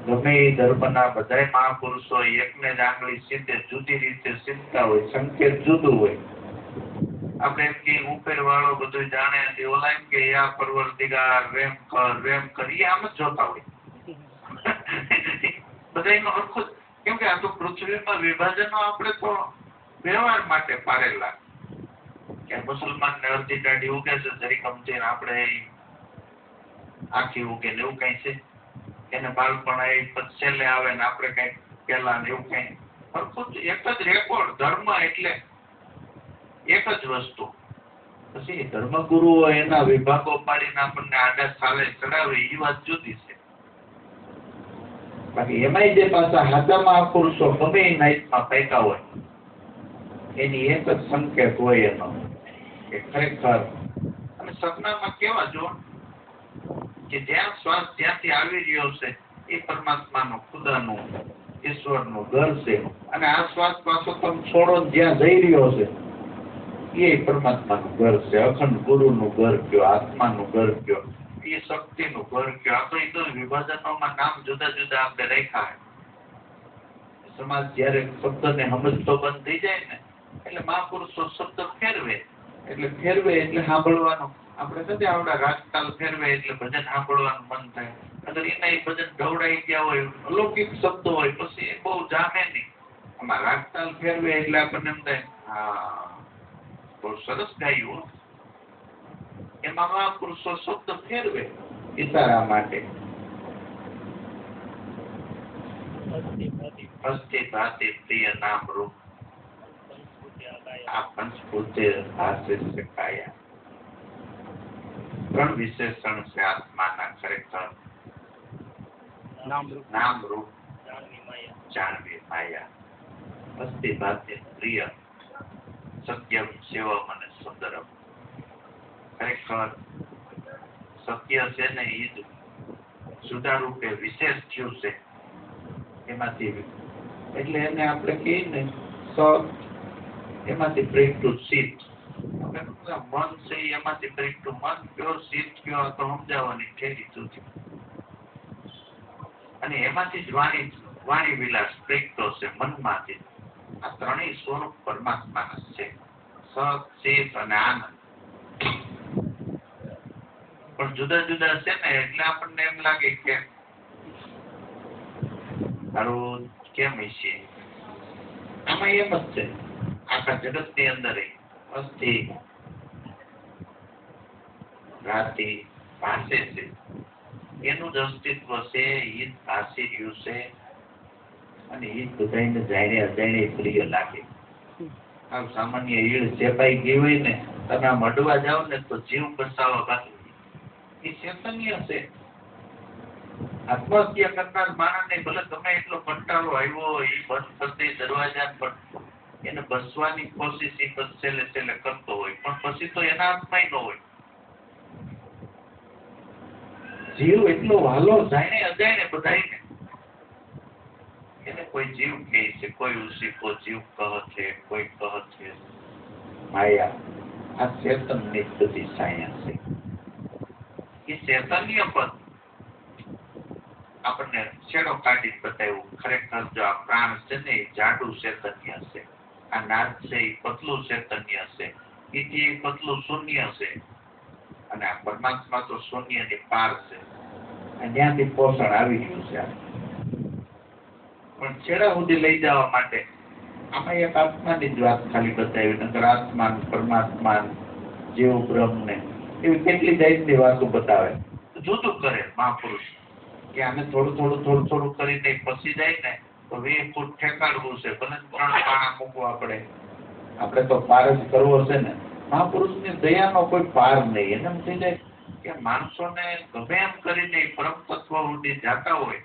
ગમે એ ધર્મના બધા મહાપુરુષો એકને જ આંગળી સીધે જુદી રીતે સીધતા હોય, સંકેત જુદું હોય. આપણે એમ કે ઉપર વાળો બધું જાણે, ઓલા એમ કે યા પરવરદિગાર રેમ કર, એ આમ જ જોતા હોય. બધાનો હરખો, કેમ કે આ તો પૃથ્વીમાં વિભાજનો આપણે તો વ્યવહાર માટે પારેલા. કે મુસલમાન ને અડધી દાઢી ઉગે છે જરીક સમજીને, આપણે આખી ઉગે ને એવું કઈ છે. એને બાળપણ છેલ્લે આવે ને આપણે કઈ પેલા ને એવું કઈ હરખું એક જ રેકોર્ડ. ધર્મ એટલે એક જ વસ્તુ. પછી ધર્મગુરુઓ એના વિભાગો પાડીને આપણને આડા સાલે ચડાવે એ વાત જુદી છે. બાકી એમાંય જે પાછા હાથા મહાપુરુષો ગમે એ નાઈટમાં પૈકા હોય, એની એક જ સંકેત હોય એનો કે ખરેખર. અને સપનામાં કેવા જો કે જ્યાં શ્વાસ જ્યાંથી આવી રહ્યો છે એ પરમાત્માનું, ખુદાનું, ઈશ્વરનું ઘર છે. અને આ શ્વાસ પાછો તમે છોડો જ્યાં જઈ રહ્યો છે એ પરમાત્માનું ઘર છે. અખંડ ગુરુનું ઘર કયો, આત્માનું ઘર કયો, એ શક્તિનું ઘર કયો. આ તો એ તો વિભાજનોમાં નામ જુદા જુદા આપણે રાખ્યા. સમાજ જયારે શબ્દને સમજતો બંધ થઈ જાય ને એટલે મહાપુરુષો શબ્દ ફેરવે એટલે સાંભળવાનો. આપણે નથી આવડા રાજતાલ ફેરવે એટલે ભજન સાંભળવાનું મન થાય. અગર એના એ ભજન ઢવડાઈ ગયા હોય, અલૌકિક શબ્દો હોય, પછી એ બહુ જામે નહીં. આમાં રાજતાલ ફેરવે એટલે આપણને એમ થાય હા બહુ સરસ ગાયું. એમાં મહાપુરુષો શબ્દ ફેરવે ઇશારા માટે. અસ્થિ ભાતિ પ્રિય નામ રૂપ આ પંચભૂતે હાસ્ય શકાયા. ત્રણ વિશેષણ છે આત્માના ખરેખર. નામ રૂપ જાણવી માયા. અસ્થિ ભાતિ પ્રિય સત્યમ શિવમ અને સુંદરમ. ખરેખર સત્ય છે ને એ જ જુદા રૂપે વિશેષ થયું છે એમાંથી. એટલે એને આપણે કહીએ ને એમાંથી બ્રેકટું ચિત્ત. મન છે એમાંથી બ્રેકટું મન કયો, ચિત્ત કયો તો સમજાવવાની ઠેરી સુધી. અને એમાંથી જ વાણી વિલાસ બ્રેકતો છે મનમાંથી. આ ત્રણેય સ્વરૂપ પરમાત્માના છે, સત ચિત્ત અને આનંદ. પણ જુદા જુદા છે ને એટલે આપણને એમ લાગે કે તારું કેમ છે. આમાં એમ જ છે આખા જગત ની અંદર અસ્થિ રાતિ ભાષે છે, એનું જ અસ્તિત્વ છે. એ જ ભાષી રહ્યું છે અને એ જ બધાને જાણે અજાણે પ્રિય લાગે. આ સામાન્ય ઈડ ચેપાઈ ગઈ હોય ને, તમે આ મડવા જાઓ ને તો જીવ બસાવવા બાકી એ ચેતન્ય છે. આત્મહત્યા કરનાર માણસને ભલે ગમે એટલો કંટાળો આવ્યો, એ બંધ કરતી દરવાજા પર એને બસવાની કોશિશ એ છેલ્લે કરતો હોય, પણ પછી તો એના હાથમાં ન હોય. જીવ એટલો વાલો જાણે અજાણે બધાને. એને કોઈ જીવ કહે છે, કોઈ ઉસીકો જીવ કહે છે, કોઈ કહે છે માયા. આ ચેતન ની બધી સાયન્સ છે. એ ચૈતન્ય પદ આપણને છેડો કાઢી બતાવ્યું. ખરેખર જો આ પ્રાણ છે ને એ જાડું ચૈતન્ય છે, આ નાદ છે એ પતલું ચૈતન્ય છે, એથી પતલું શૂન્ય છે, અને આ પરમાત્મા તો શૂન્ય ની પાર છે. ત્યાંથી પોષણ આવી ગયું છે. પણ છેડા સુધી લઈ જવા માટે આમાં એક આત્માની જ વાત ખાલી બતાવી, નકર આત્મા પરમાત્મા જીવ બ્રહ્મ ને એવી કેટલી જાતની વાતો બતાવે. જુદું કરે મહાપુરુષ કે આને થોડું કરીને પસી જાય ને તો 20 ફૂટ ઠેકાડવું છે, ભલે 3 પાણા મૂકવા પડે. આપણે તો પાર જ કરવો છે ને. મહાપુરુષની દયાનો કોઈ પાર નહીં. એને એમ થઈ જાય કે માણસોને ગમે એમ કરીને પરમ તત્વ સુધી જાતા હોય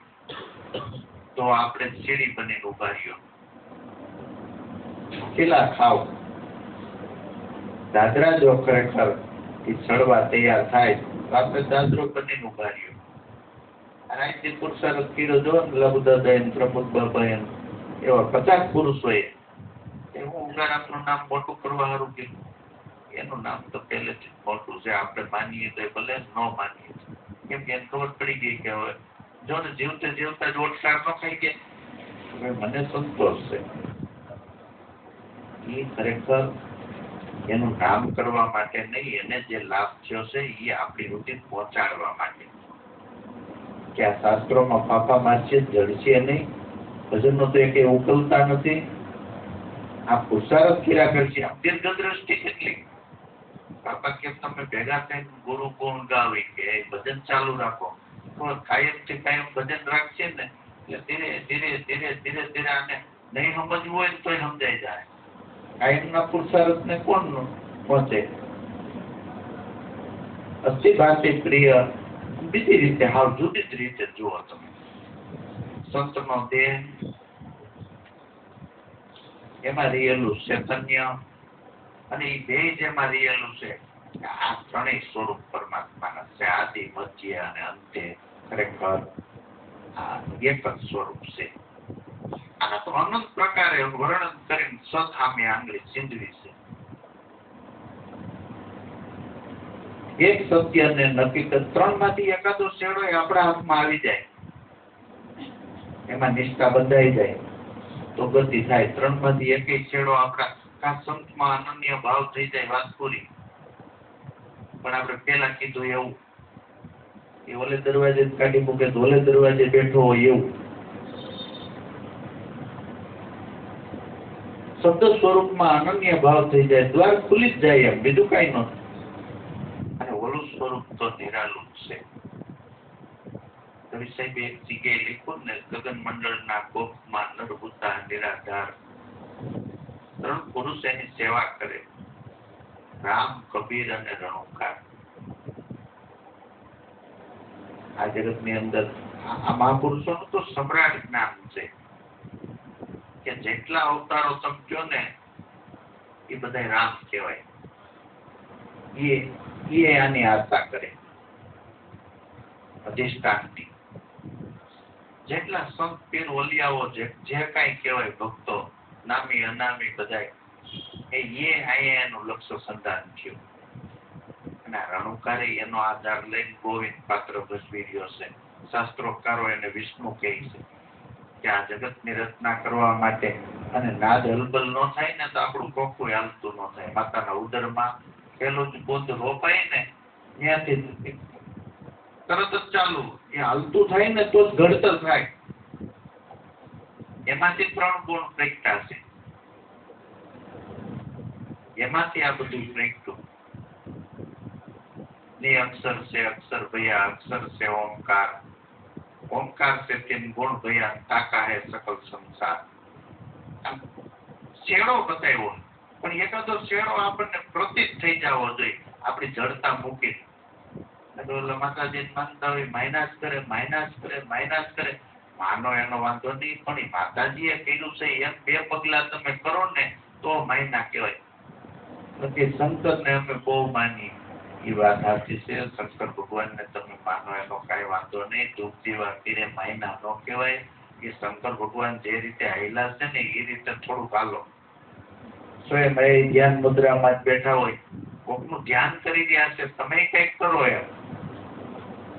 તો આપણે સીડી બનીને ઉભા રહ્યો. પેલા ખાવ દાદરા જો ખરેખર ચડવા તૈયાર થાય તો આપણે દાદરો બનીને ઉભા રહ્યો. અને અહીંથી પુરુષાર્થ કર્યો જો ને લબુદાદાયન પ્રમુખ બાબાયન એવા 50 પુરુષોએ હું ઉગારામનું નામ મોટું કરવા હારું કીધું. એનું નામ તો પહેલેથી મોટું છે. આપણે માનીએ તો ભલે ન માનીએ, કેમ કે એને ખબર પડી ગઈ કે હવે જો ને જીવતા જ ઓટકાર ન ખાઈ ગયા. હવે મને સંતોષ છે. એ ખરેખર એનું નામ કરવા માટે નહીં, એને જે લાભ થયો છે એ આપણી સુધી પહોંચાડવા માટે. કે આ શાસ્ત્રોમાં ફાફા મારશે જડશે નહીં, ભજનનો તો એક ઉકલતા નથી. આ પુરુષાર્થ કર્યા કરશે. આમ દીર્ઘદ્રષ્ટિ કેટલી. બાપા કે તમે ભેગા થઈને ગુરુ ગુણ ગાવી કે ભજન ચાલુ રાખો, તો કાયમથી કાયમ ભજન રાખશે ને એટલે ધીરે આને નહીં સમજવું હોય ને તોય સમજાઈ જાય. કાયમના પુરુષાર્થ ને કોણ પહોંચે. અસ્થિ ભાતિ પ્રિય બીજી રીતે હાવ જુદી જ રીતે જુઓ તમે. સંતનો દેહ એમાં રહેલું ચૈતન્ય અને એ બે જેમાં રહેલું છે. આ ત્રણેય સ્વરૂપ પરમાત્માના છે. આદિ મધ્ય અને અંતે ખરેખર આ એક જ સ્વરૂપ છે. આના તો અનંત પ્રકારે વર્ણન કરીને સદસામે આંગળી ચીંધવી છે. એક સત્ય ને નક્કી 3 માંથી એકાદો છેડો આપણા હાથમાં આવી જાય, એમાં નિષ્ઠા બંધાઈ જાય તો ગતિ થાય. 3 માંથી એક છેડો આપણા આ સંતમાં અનન્ય ભાવ થઈ જાય, વાત પૂરી. પણ આપણે પેલા કીધું એવું, એ ઓલે દરવાજે કાઢી મૂકે તો ઓલે દરવાજે બેઠો હોય એવું. શબ્દ સ્વરૂપમાં અનન્ય ભાવ થઈ જાય, દ્વાર ખુલી જ જાય એમ, બીજું કઈ નથી. અને ઓલું સ્વરૂપ તો નિરાલું જ છે. કવિ સાહેબે એક જગ્યાએ લખ્યું ને, ગગન મંડળના કોપમાં નરભૂતા નિરાધાર ત્રણ પુરુષ એની સેવા કરે, રામ, કબીર અને રણુકાર. આ જગતની અંદર આ મહાપુરુષોનું તો સમ્રાટ નામ છે કે જેટલા અવતારો તમે કહો ને એ બધા રામ કહેવાય. એ આની આશા કરે અધિષ્ઠાનની. જેટલા સંત પીર ઓલિયાઓ જે કાંઈ કહેવાય ભક્તો, નામી અનામી બધાય, અહીંયા એનું લક્ષ્ય સંધાન થયું. અને રણુકારે એનો આધાર લઈને ગોવિંદ પાત્ર ભજવી રહ્યો છે. શાસ્ત્રોકારો એને વિષ્ણુ કહે છે કે આ જગતની રચના કરવા માટે અને નાદ હલબલ ન થાય ને તો આપણું કોકું હાલતું ન થાય. માતાના ઉદરમાં પેલું જ બોધ રોપાય ને ત્યાંથી તરત જ ચાલુ એ હાલતું થાય ને તો જ ઘડતર થાય. એમાંથી 3 ગુણ પ્રગટા છે, એમાંથી આ બધું પ્રગટ્યું. ને અક્ષર છે, અક્ષર ભયા, અક્ષર છે ઓમકાર, ઓમકાર છે 3 ગુણ ભયા, તાકા હે સકલ સંસાર. શેડો બતાવ્યો, પણ એકાદો શેડો આપણને પ્રતીત થઈ જવો જોઈએ આપણી જડતા મૂકી. માતાજી માનતા હોય માઇનસ કરે, માનો એનો વાંધો નહીં, પણ એ માતાજીએ કર્યું છે એમ 2 પગલા તમે કરો ને તો માયના કહેવાય. પછી શંકરને અમે બહુ માની, એ વાત સાચી છે. શંકર ભગવાનને તમે માનો એનો કાંઈ વાંધો નહીં, ધૂપ દીવા પીરે માયના ન કહેવાય. એ શંકર ભગવાન જે રીતે હાયલા છે ને એ રીતે થોડુંક હાલો. સ્વયં ધ્યાન મુદ્રામાં જ બેઠા હોય, કોકનું ધ્યાન કરી રહ્યા છે, તમે કંઈક કરો એમ.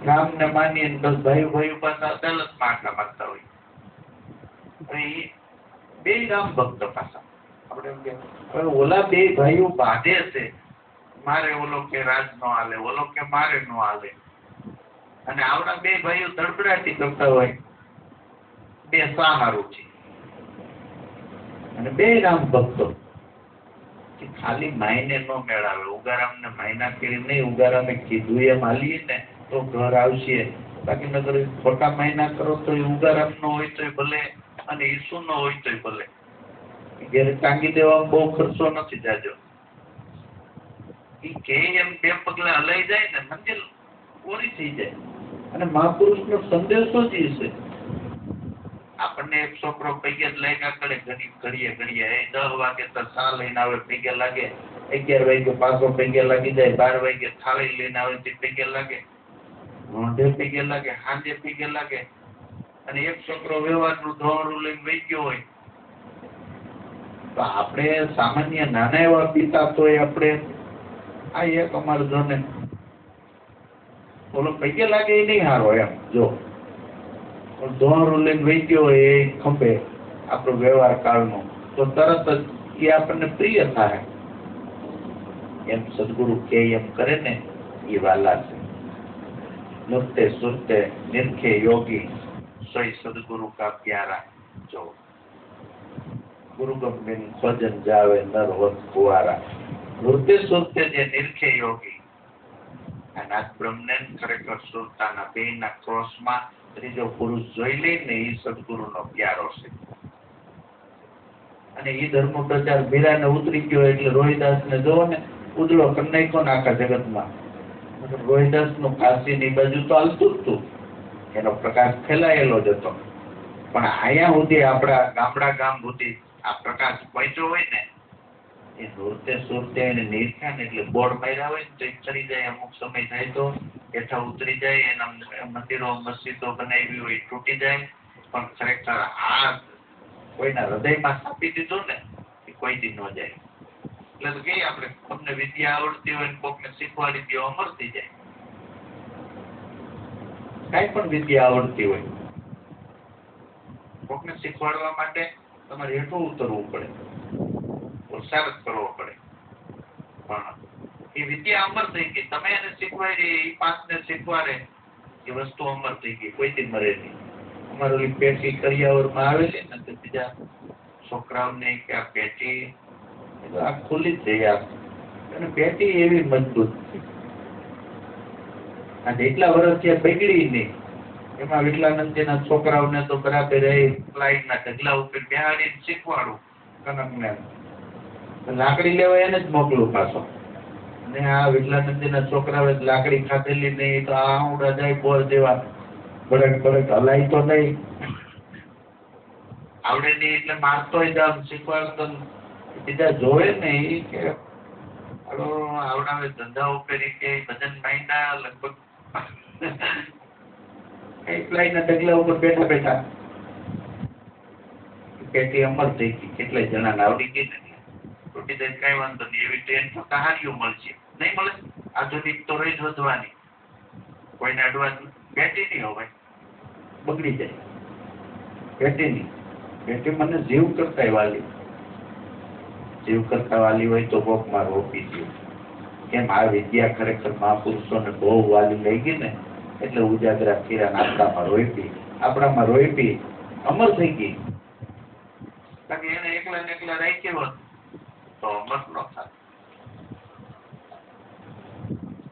રામને માની બસ ભાઈ પાછા અદાલતમાં આટલા મારતા હોય. અને એ 2 રામ ભક્ત પાછા આપણે એમ કે ઓલા 2 ભાઈઓ બાંધે છે, મારે ઓલો કે રાજ નો હાલે, ઓલો કે મારે નો હાલે. અને આવડા 2 ભાઈઓ ધડપડાટી કરતા હોય, 2 સાહારું છે. અને 2 રામ ભક્તો ખાલી માયને નો મેળાવે. ઉગારામ ને માયના કરી નહીં, ઉગારામે કીધું એમ હાલીએ ને તો ઘર આવશે. બાકી નગર ખોટા માયના કરો તો ઉગારામ નો હોય તોય ભલે અને ઈસુ નો હોય તોય ભલે. ઘેર ટાંગી દેવામાં બહુ ખર્ચો નથી જાજો. એ કે એમ 2 પગલા હલાઈ જાય ને મંદિર ઓરી થઈ જાય. અને મહાપુરુષનો સંદેશો જ છે. આપણને એક છોકરો પૈકે જ લાગ્યા કરે, ઘડીએ 10 વાગે તો ચા લઈને આવે પૈકે લાગે, 11 વાગે પાછો પૈકે લાગી જાય, 12 વાગે થાળી લઈને આવે તે પૈકે લાગે, રોંઢે પૈકે લાગે, હાંજે પૈકે લાગે. અને એક છોકરો વ્યવહારનું ધોરણું લઈને વહી ગયો હોય તો આપણે સામાન્ય નાના એવા પિતા તો આપણે આ એક અમારે જોને ઓલો પૈકે લાગે એ નહીં હારો એમ. જો ધોરણું લઈને વહી ગયો હોય એ ખંભે આપણો વ્યવહાર કાળનો, તો તરત જ એ આપણને પ્રિય થાય. એમ સદગુરુ કે એમ કરે ને એ વાલા છે. નુક્તે સુરતે નિરખે યોગી, સોઈ સદગુરુ કા પ્યારા. જો ગુરુ ગંભીર ભજન જાવે નર વત કુવારા. નૃત્ય સુરતે જે નિરખે યોગી, અનાથ બ્રહ્મને ખરેખર સુરતાના 2ના ક્રોસમાં ત્રીજો પુરુષ જોઈ લઈને એ સદગુરુનો પ્યારો છે. અને એ ધર્મ પ્રચાર ભીરાને ઉતરી ગયો એટલે રોહિદાસને જોવો ને ઉજળો કરી નાખ્યો ને આખા જગતમાં. રોહિદાસનું કાશીની બાજુ તો હાલતું જ હતું, એનો પ્રકાશ ફેલાયેલો જ હતો. પણ અહીંયા સુધી આપણા ગામ સુધી આ પ્રકાશ પહોંચ્યો હોય ને એ નૃત્ય સુરતે એને નિરખ્યા ને એટલે બોર્ડ માર્યા હોય ને તો ચડી જાય. અમુક સમય થાય તો હેઠા ઉતરી જાય, એના મંદિરો મસ્જિદો બનાવી હોય તૂટી જાય. પણ ખરેખર આ કોઈના હૃદયમાં સ્થાપી દીધું ને એ કોઈથી ન જાય. એટલે તો કહીએ આપણે તમને વિદ્યા આવડતી હોય ને કોકને શીખવાડી દો, અમર થઈ જાય. કાંઈ પણ વિદ્યા આવડતી હોય, કોકને શીખવાડવા માટે તમારે હેઠું ઉતરવું પડે. પુરુષાર્થ કરવો પડે. પણ એ વિદ્યા અમર થઈ ગઈ. તમે એને શીખવાડી, એ પાંચને શીખવાડે, એ વસ્તુ અમર થઈ ગઈ, કોઈથી મરે નહીં. અમારે ઓલી પેટી કરિયાવરમાં આવેલી ને તો બીજા છોકરાઓને કે આ પેટી આ ખુલ્લી જ થઈ અને પેટી એવી મજબૂત છે. આ જેટલા વર્ષ ત્યાં બગડી નહીં, એમાં વિકલાનંદજીના છોકરાઓને તો બરાબર ફ્લાઇટના ઢગલા ઉપર બેહાડીને શીખવાડું કનકને. લાકડી લેવા એને જ મોકલું પાછો. અને આ વિકલાનંદજીના છોકરાઓએ લાકડી ખાધેલી નહીં તો આ ઉડા જાય બોર જેવા બળક બળક હલાય તો નહીં. આવડે નહીં એટલે મારતોય જામ શીખવાડતો. બીજા જોવે ને એ કે આવડાવે ધંધા ઉપરી કે ભજન માયના લગભગ ફ્લાઇટના ઢગલા ઉપર બેઠા બેઠા પેટી અમર થઈ ગઈ. કેટલાય જણાને આવડી ગઈ ને તૂટી જાય કઈ વાંધો નહીં. એવી ટ્રેન તો કહારીઓ મળશે, નહીં મળે. આધુનિક તો રહી જ વધવાની. કોઈને અડવા પેટી નહીં હોય, બગડી જાય. પેટી નહીં. પેટી મને જીવ કરતા વાલી, જીવ કરતા વાલી હોય તો કોક માં રોપી દઉં. કેમ આ વિદ્યા ખરેખર મહાપુરુષોને બહુ વાલી લઈ ગઈ ને એટલે ઉજાગરા કર્યા. આપણામાં રોપી, આપણામાં રોપી અમર થઈ ગઈ. કારણ કે એને એકલા ને એકલા રાખ્યો તો અમર ન થાય.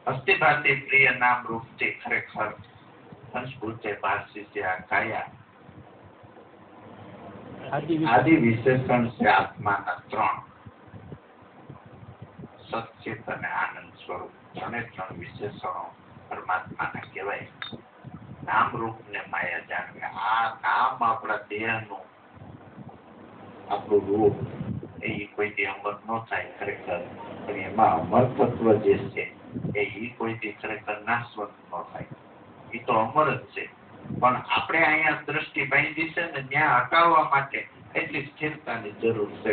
હસ્તી ભારતી પ્રિય નામ રૂપથી ખરેખર સંસ્કૃતે ભાષી છે આ કાયા. આદિ વિશેષણ છે આત્માના ત્રણ: સચિત અને આનંદ સ્વરૂપ. ત્રણે ત્રણ વિશેષણો પરમાત્માના કહેવાય. નામ રૂપ ને માયા જાણવે. આ નામ આપણા દેહનું, આપણું રૂપ એ કોઈથી અમર ન થાય ખરેખર. પણ એમાં અમર તત્વ જે છે એ કોઈથી ખરેખર નાશવંત ન થાય. એ તો અમર જ છે. પણ આપણે અહીંયા દ્રષ્ટિ બાંધી છે ને ત્યાં હટાવવા માટે એટલી સ્થિરતાની જરૂર છે.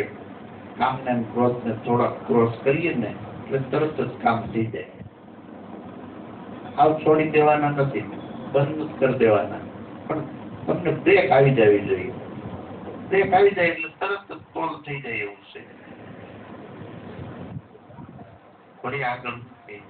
કામને ક્રોધને થોડા ક્રોસ કરીએ ને એટલે તરત જ કામ થઈ જાય. આવ છોડી દેવાના નથી, બંધ કરી દેવાના. પણ તમને બ્રેક આવી જવી જોઈએ. બ્રેક આવી જાય એટલે તરત જ તોલ થઈ જાય એવું છે. થોડી આગળ Yeah.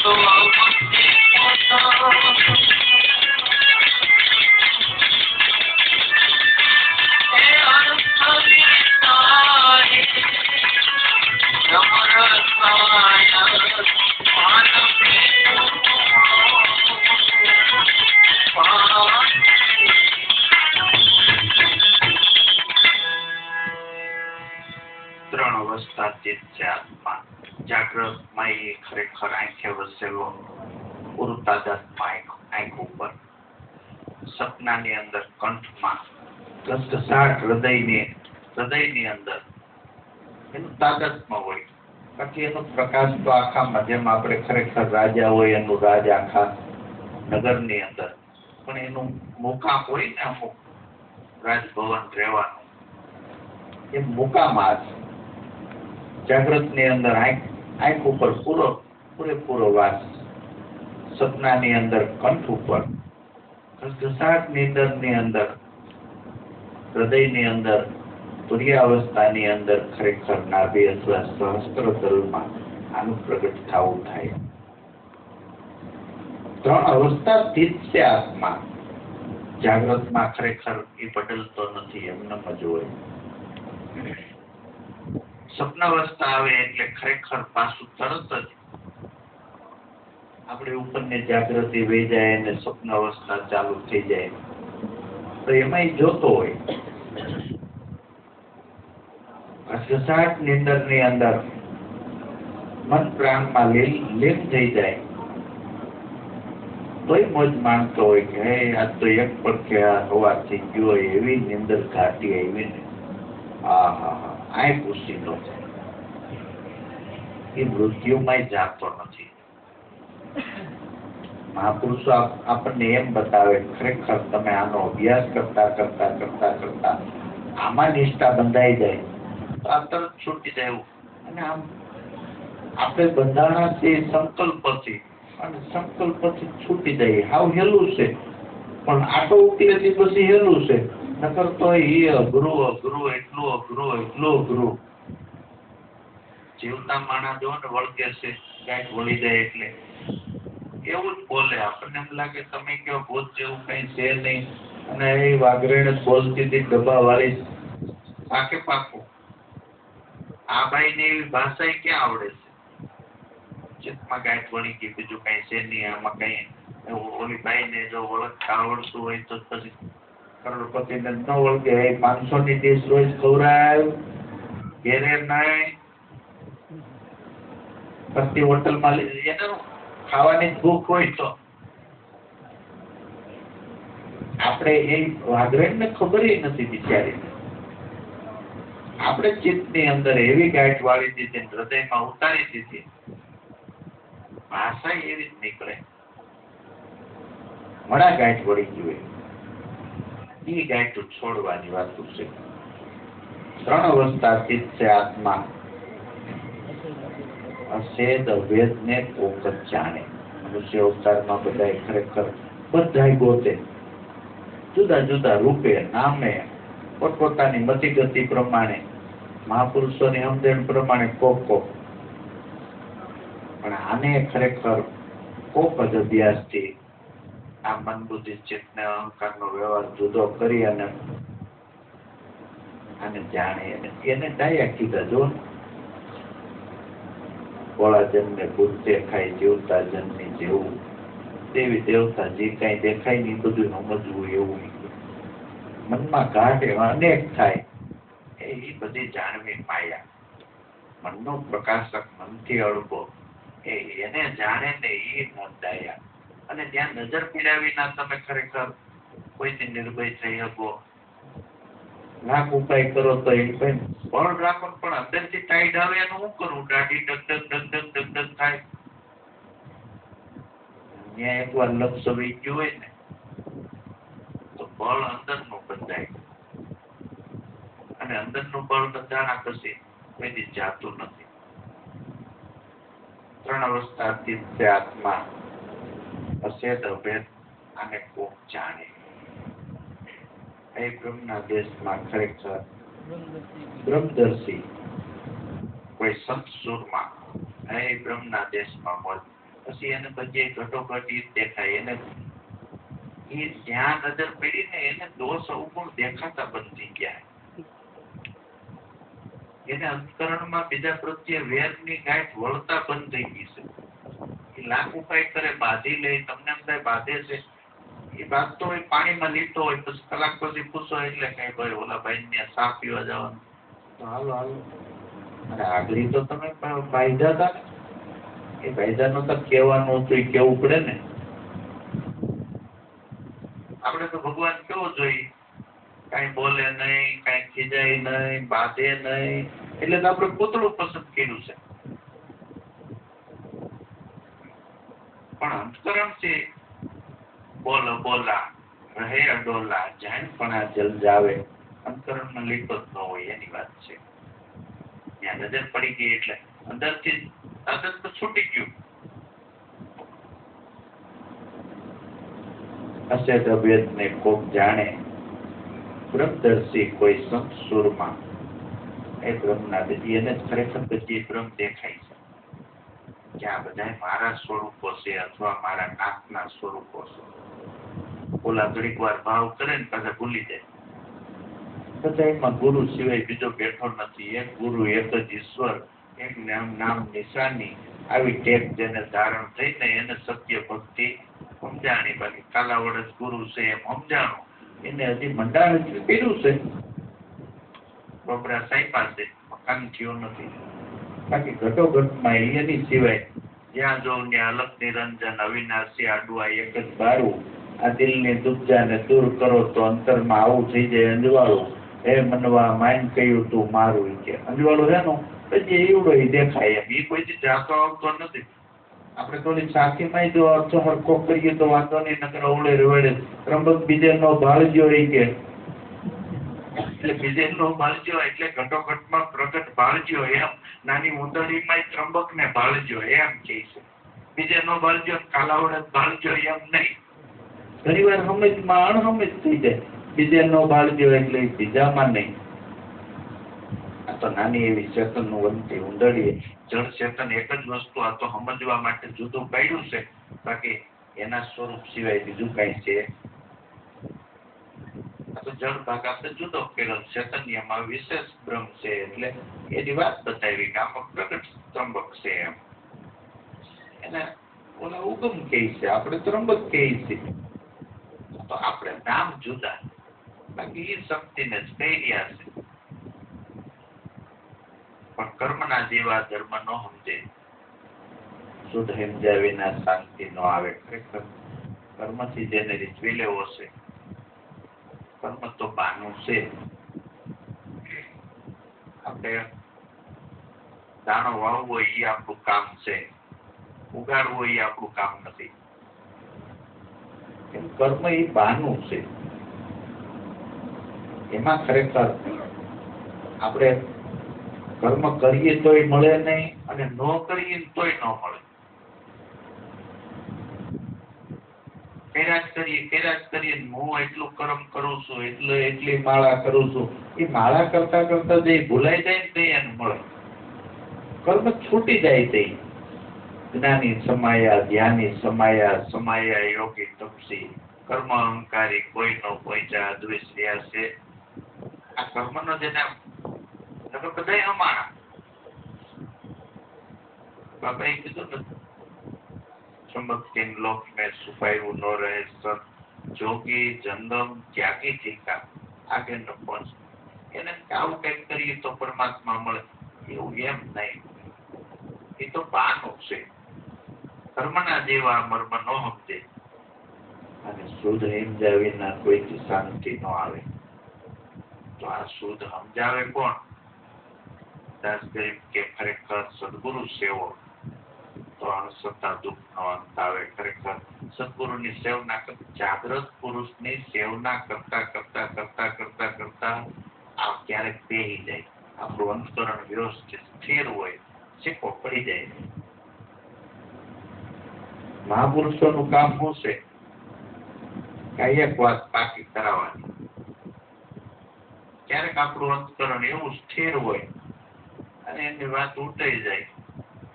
ત્રણ અવસ્થા ચિત્ત છે આત્મા. જાગ્રતમાં એ ખરેખર આંખે વસેલો પૂરું તાદાત્મા આંખ ઉપર, સપનાની અંદર કંઠમાં, ઘસઘસાટ હૃદયની અંદર એનું તાદાત્મા હોય. બાકી એનો પ્રકાશ તો આખામાં, જેમ આપણે ખરેખર રાજા હોય એનું રાજ આખા નગરની અંદર, પણ એનું મુકામ હોય ને અમુક રાજભવન રહેવાનું, એ મુકામાં છે. જાગ્રતની અંદર આંખ ઉપર પૂરેપૂરો વાસ, સપનાની અંદર કંઠ ઉપર, ઘસઘસાટ નીંદરની અંદર, હૃદયની અંદર, તુર્યાવસ્થાની અંદર ખરેખર નાભી અથવા સહસ્ત્રતલમાં આનું પ્રગટ થવું થાય. ત્રણ અવસ્થા સ્થિત છે આત્મા. જાગ્રતમાં ખરેખર એ બદલતો નથી, એમનેમ જ હોય. સ્વપ્નાવસ્થા આવે એટલે ખરેખર પાછું તરત જ આપણે ઉપરની જાગૃતિ વહી જાય અને સ્વપ્નાવસ્થા ચાલુ થઈ જાય. તો એમાં જોતો હોય ઘસઘસાટ નીંદરની અંદર મન પ્રાણમાં લીન થઈ જાય, તોય મોજ માનતો હોય કે હે આજ તો એક પડખે હવા થઈ ગયો હોય, એવી નીંદર ઘાટી આવી ને આય પૂછીનો છે. એ મૃત્યુમાં જાતો નથી. મહાપુરુષો આપણને એમ બતાવે, ખરેખર તમે આનો અભ્યાસ કરતા આમાં નિષ્ઠા બંધાઈ જાય તો આ તરત છૂટી જાય. અને આમ આપણે બંધાણા છે સંકલ્પથી, અને સંકલ્પથી છૂટી જાય. હાવ હેલું છે, પણ આટો ઉકેલેથી પછી હેલું છે. નકર તો એ અઘરું એટલું અઘરું. જીવતા માણસ જો ને વળગે છે, ક્યાંક વળી જાય એટલે એવું જ બોલે. આપણને એમ લાગે તમે કયો ભૂત જેવું કઈ છે નહીં, અને એ વાઘરેણ જ બોલતી હતી ડબ્બા વાળી, પાકું. આ ભાઈ ને એવી ભાષા ક્યાં આવડે છે? ચિત્તમાં ગાંઠ વળી ગઈ, બીજું કઈ છે નહીં. આમાં કઈ ઓલી ભાઈ ને જો ઓળખતા આવડતું હોય તો પછી કરોડપતિ ને ન ઓળખે. 500 ની ડીશ રોજ ખવડાવ, ઘેરે નહીં, પતિ હોટલમાં લઈ એને ખાવાની ભૂખ હોય તો આપણે એ વાઘરેણ ને ખબર નથી બિચારી. આપણે ચિત્તની અંદર એવી ગાંઠ વાળી દીધી, હૃદયમાં ઉતારી દીધી, ભાષા એવી જ નીકળે. મડા ગાંઠ વળી ગયું, એ ગાંઠ છોડવાની વાત છે. ત્રણ અવસ્થા સ્થિત છે આત્મા. અછેદ અભેદ ને કોક જ જાણે. મનુષ્ય અવતારમાં બધા ગોતે, જુદા જુદા રૂપે, નામે, પોતપોતાની મતિ ગતિ પ્રમાણે, મહાપુરુષોની સમજણ પ્રમાણે કોક. પણ આને ખરેખર કોક જ અભ્યાસથી આ મન બુદ્ધિ ચિત્ત ને અહંકારનો વ્યવહાર જુદો કરી અને આને જાણે. એને ડાયા કીધા. જો ભોળા જન્મે ભૂત દેખાય, જીવતા જન્મી જેવું, દેવી દેવતા જે કઈ દેખાય ને બધું સમજવું એવું. મનમાં ઘાટ એવા અનેક થાય, એ બધી જાણવી માયા. મનનો પ્રકાશક, મનથી અળગો, એને જાણે ને એ નોંધાયા. અને ત્યાં નજર પીડાવી ના તમે ખરેખર કોઈથી નિર્ભય થઈ શકો. લાખ ઉપાય કરો તો એ બળ રાખો, પણ અંદરથી ટાઈટ આવે એનું શું કરવું? દાઢી ડગ થાય. ત્યાં એકવાર લક્ષ્ય વહી ગયું હોય ને તો બળ અંદરનું બંધાય, અને અંદરનું બળ બંધાણા પછી કોઈ દી જાતું નથી. ત્રણ અવસ્થા સ્થિત છે આત્મા. અછેદ અભેદ અને કોક જાણે. એ બ્રહ્મના દેશમાં ખરેખર બ્રહ્મદર્શી કોઈ સંત સુરમાં એ બ્રહ્મના દેશમાં પછી એને બધી ઘટોઘટ ઈ જ દેખાય. એને એ જ્યાં નજર પડી ને એને દોષ અવગુણ દેખાતા બંધ થઈ ગયા. એને અંતકરણમાં બીજા પ્રત્યે વેરની ગાંઠ વળતા બંધ થઈ ગઈ છે. એ લાખ ઉપાય કરે, બાંધી લે, તમને એમ થાય બાંધે છે, એ બાંધતો હોય પાણીમાં લીટો હોય, પછી કલાક પછી પૂછો એટલે કઈ ભાઈ ઓલા ભાઈ ને ચા પીવા જવાનું, તો હાલો હાલો. અને આગળ તો તમે બાંધ્યા હતા ને, એ બાંધ્યાનું તો કહેવાનું હતું, એ કેવું પડે ને. આપણે તો ભગવાન કેવો જોઈએ, કઈ બોલે નહીં, કઈ ખીજાય નહીં, બાંધે નહીં, એટલે તો આપણે પૂતળું પસંદ કર્યું છે. પણ અંતકરણ છે બોલો બોલા રહે અડોલા, જાણપણા જલ જાવે, અંતકરણમાં લીટો જ ન હોય એની વાત છે. ત્યાં નજર પડી ગઈ એટલે અંદરથી આદત તો છૂટી ગયું. અસેત અભેદ ને કોક જાણે, બ્રહ્મદર્શી કોઈ સંત સુરમાં, એ બ્રહ્મના બધી એને ખરેખર બધી બ્રહ્મ દેખાય છે કે આ બધા મારા સ્વરૂપો છે અથવા મારા નાથના સ્વરૂપો છે. ઓલા ઘડીક વાર ભાવ કરે ને પાછા ભૂલી જાય. બધામાં ગુરુ સિવાય બીજો બેઠો નથી. એક ગુરુ, એક જ ઈશ્વર, એક નામ નિશાની. આવી ટેક જેને ધારણ થઈને એને સત્ય ભક્તિ સમજાણી. બાકી કાલા વડે ગુરુ છે એમ સમજાણું, એને હજી મંડાણ હજી કર્યું છે, બપરા સાઈ પાસે મકાન થયું નથી. બાકી ઘટોઘટમાં એની સિવાય જ્યાં જોઉં ત્યાં અલગ નિરંજન અવિનાશી આડું, આ એક જ બારું. આ દિલની દુબજાને દૂર કરો તો અંતરમાં આવું થઈ જાય અંજવાળું. હે મનવા માન કહ્યું તું મારું, કે અંજવાળું છે નું પછી એવડો દેખાય એમ. એ કોઈથી જાતો આવતો નથી. આપણે થોડી સાખીમાં જો અર્થ હરખો કરીએ તો વાંધો નહીં, નકર અવળે રવડે ત્રંબક બીજે નો ભાળજો એ કે, એટલે બીજે નો ભાળજો એટલે ઘટોઘટમાં પ્રગટ ભાળજો એમ. નાની ઉંદરડીમાં ત્રંબક ને ભાળજો એમ કે છે. બીજે નો ભાળજો, કાલાવડે ભાળજો એમ નહીં. ઘણી વાર સમજમાં અણસમજ થઈ જાય. બીજે નો ભાળજો એટલે બીજામાં નહીં. આ તો નાની એવી ચેતન નું વનતી ઉંદરડી, જળ ચેતન એક જ વસ્તુ. આ તો સમજવા માટે જુદું પાડ્યું છે, બાકી એના સ્વરૂપ સિવાય બીજું કઈ છે. આ તો જળ ભાગ આપણે જુદો કર્યો, ચૈતન્યમાં વિશેષ બ્રહ્મ છે એટલે એની વાત બતાવી કે આમાં પ્રગટ ત્રંબક છે એમ. એને ઓલા ઉગમ કહે છે, આપણે ત્રંબક કહે છે. તો આપણે નામ જુદા, બાકી એ શક્તિને જ કહી રહ્યા છે. પણ કર્મના જેવા ધર્મ નો સમજે, શુદ્ધ સમજ્યા વિના શાંતિ નો આવે. ખરેખર કર્મથી જેને રીઝવી લેવો છે, કર્મ તો બાનું છે. આપણે દાણો વાવવો એ આપણું કામ છે, ઉગાડવો એ આપણું કામ નથી. કર્મ એ બાનું છે. એમાં ખરેખર આપણે કર્મ કરીએ તોય મળે નહીં, અને ન કરીએ તોય ન મળે. કર્યા જ કરીએ હું એટલું કર્મ કરું છું, એટલી માળા કરું છું. એ માળા કરતા કરતા જે ભૂલાઈ જાય ને તે એને મળે. કર્મ છૂટી જાય તે. જ્ઞાની સમાયા, ધ્યાની સમાયા, સમાયા યોગી તપસી, કર્મ અહંકારી કોઈ નો પહોંચ્યા દ્વેષ રહ્યા છે. આ કર્મ નો જેને બધા અમારા બાપા એ કીધું ને, ચમકતીન લોક મેં છુપાયું ન રહે સત, જોગી જંગમ ત્યાગી થીકા આગે ન પહોંચ. એને આવું કઈક કરીએ તો પરમાત્મા મળે એવું એમ નહીં. એ તો બાનું છે. કર્મના જેવા મર્મ ન સમજે અને શુદ્ધ સમજ્યા વિના કોઈથી શાંતિ ન આવે. તો આ શુદ્ધ સમજાવે કોણ? દાસ ગરીબ કે ખરેખર સદગુરુ સેવો તો અણસતા દુઃખ નો અંત આવે. ખરેખર સદગુરુની સેવના, જાગ્રત પુરુષની સેવના કરતા કરતા કરતા કરતા કરતા આ ક્યારેક બેહી જાય. આપણું અંતકરણ વ્યવસ્થિત સ્થિર હોય, સિક્કો પડી જાય. મહાપુરુષોનું કામ શું છે? કઈ એક વાત પાકી કરાવવાની. ક્યારેક આપણું અંતકરણ એવું સ્થિર હોય અને એની વાત ઉઠાઈ જાય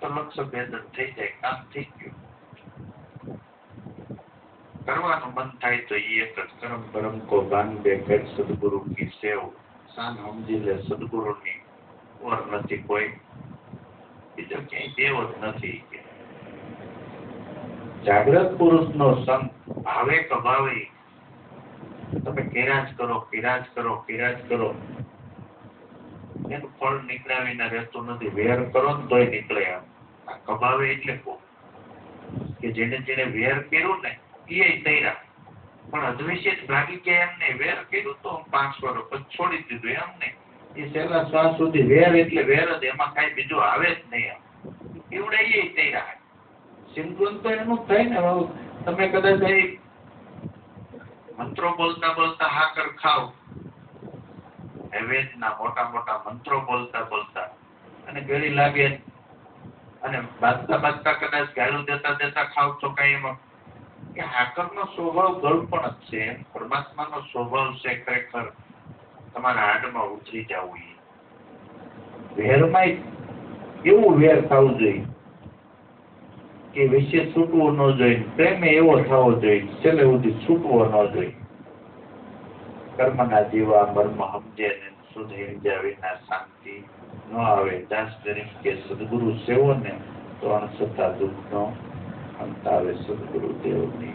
તો લક્ષ્ય ભેદન થઈ જાય, કામ થઈ ગયું. કરવાનું મન થાય તો એ એક જ कर्म परम को बांध दे कर सदगुरु की सेव शान समझी ले सदगुरुની ઓર નથી કોઈ બીજો ક્યાંય દેવ જ નથી કે જાગ્રત પુરુષનો સંગ ભાવે કભાવે તમે કિરાજ કરો કિરાજ કરો કિરાજ કરો એનું ફળ નીકળ્યા વિના રહેતું નથી. વેર કરો ને તોય નીકળે. આમ આ કભાવે એટલે કે જેને જેને વેર કર્યું ને એ તૈયાર પણ અદ્વૈત ભાગી ગયા એમ નહીં. વેર કર્યું તો 5 વર્ષ પછી છોડી દીધું એમ નહીં. એ છેલ્લા શ્વાસ સુધી વેર એટલે વેર જ, એમાં કાંઈ બીજું આવે જ નહીં. એવડે એ તૈયાર સિંક્રોન તો એનું જ થાય ને. હવે તમે કદાચ એ મંત્રો બોલતા બોલતા હાકર ખાવ, વેદના મોટા મોટા મંત્રો બોલતા બોલતા અને ગળી લાગે અને બાજતા બાજતા કદાચ ગાળું દેતા દેતા ખાવ તો કઈ એમાં કે હાકરનો સ્વભાવ ગળપણ જ છે. પરમાત્માનો સ્વભાવ છે ખરેખર તમારા હાડમાં ઉતરી જવું. વેરમાં એવું વેર થવું જોઈએ કે વિશે છૂટવું ન જોઈએ. પ્રેમ એવો થવો જોઈએ છેલ્લે સુધી છૂટવો ન જોઈએ. કર્મના જીવા મર્મ સમજે ને શુદ્ધ હિંજા વિના શાંતિ ન આવે. દાસ ગરીબ કે સદગુરુ સેવો ને તો અણસતા દુઃખનો અંત આવે. સદગુરુ દેવની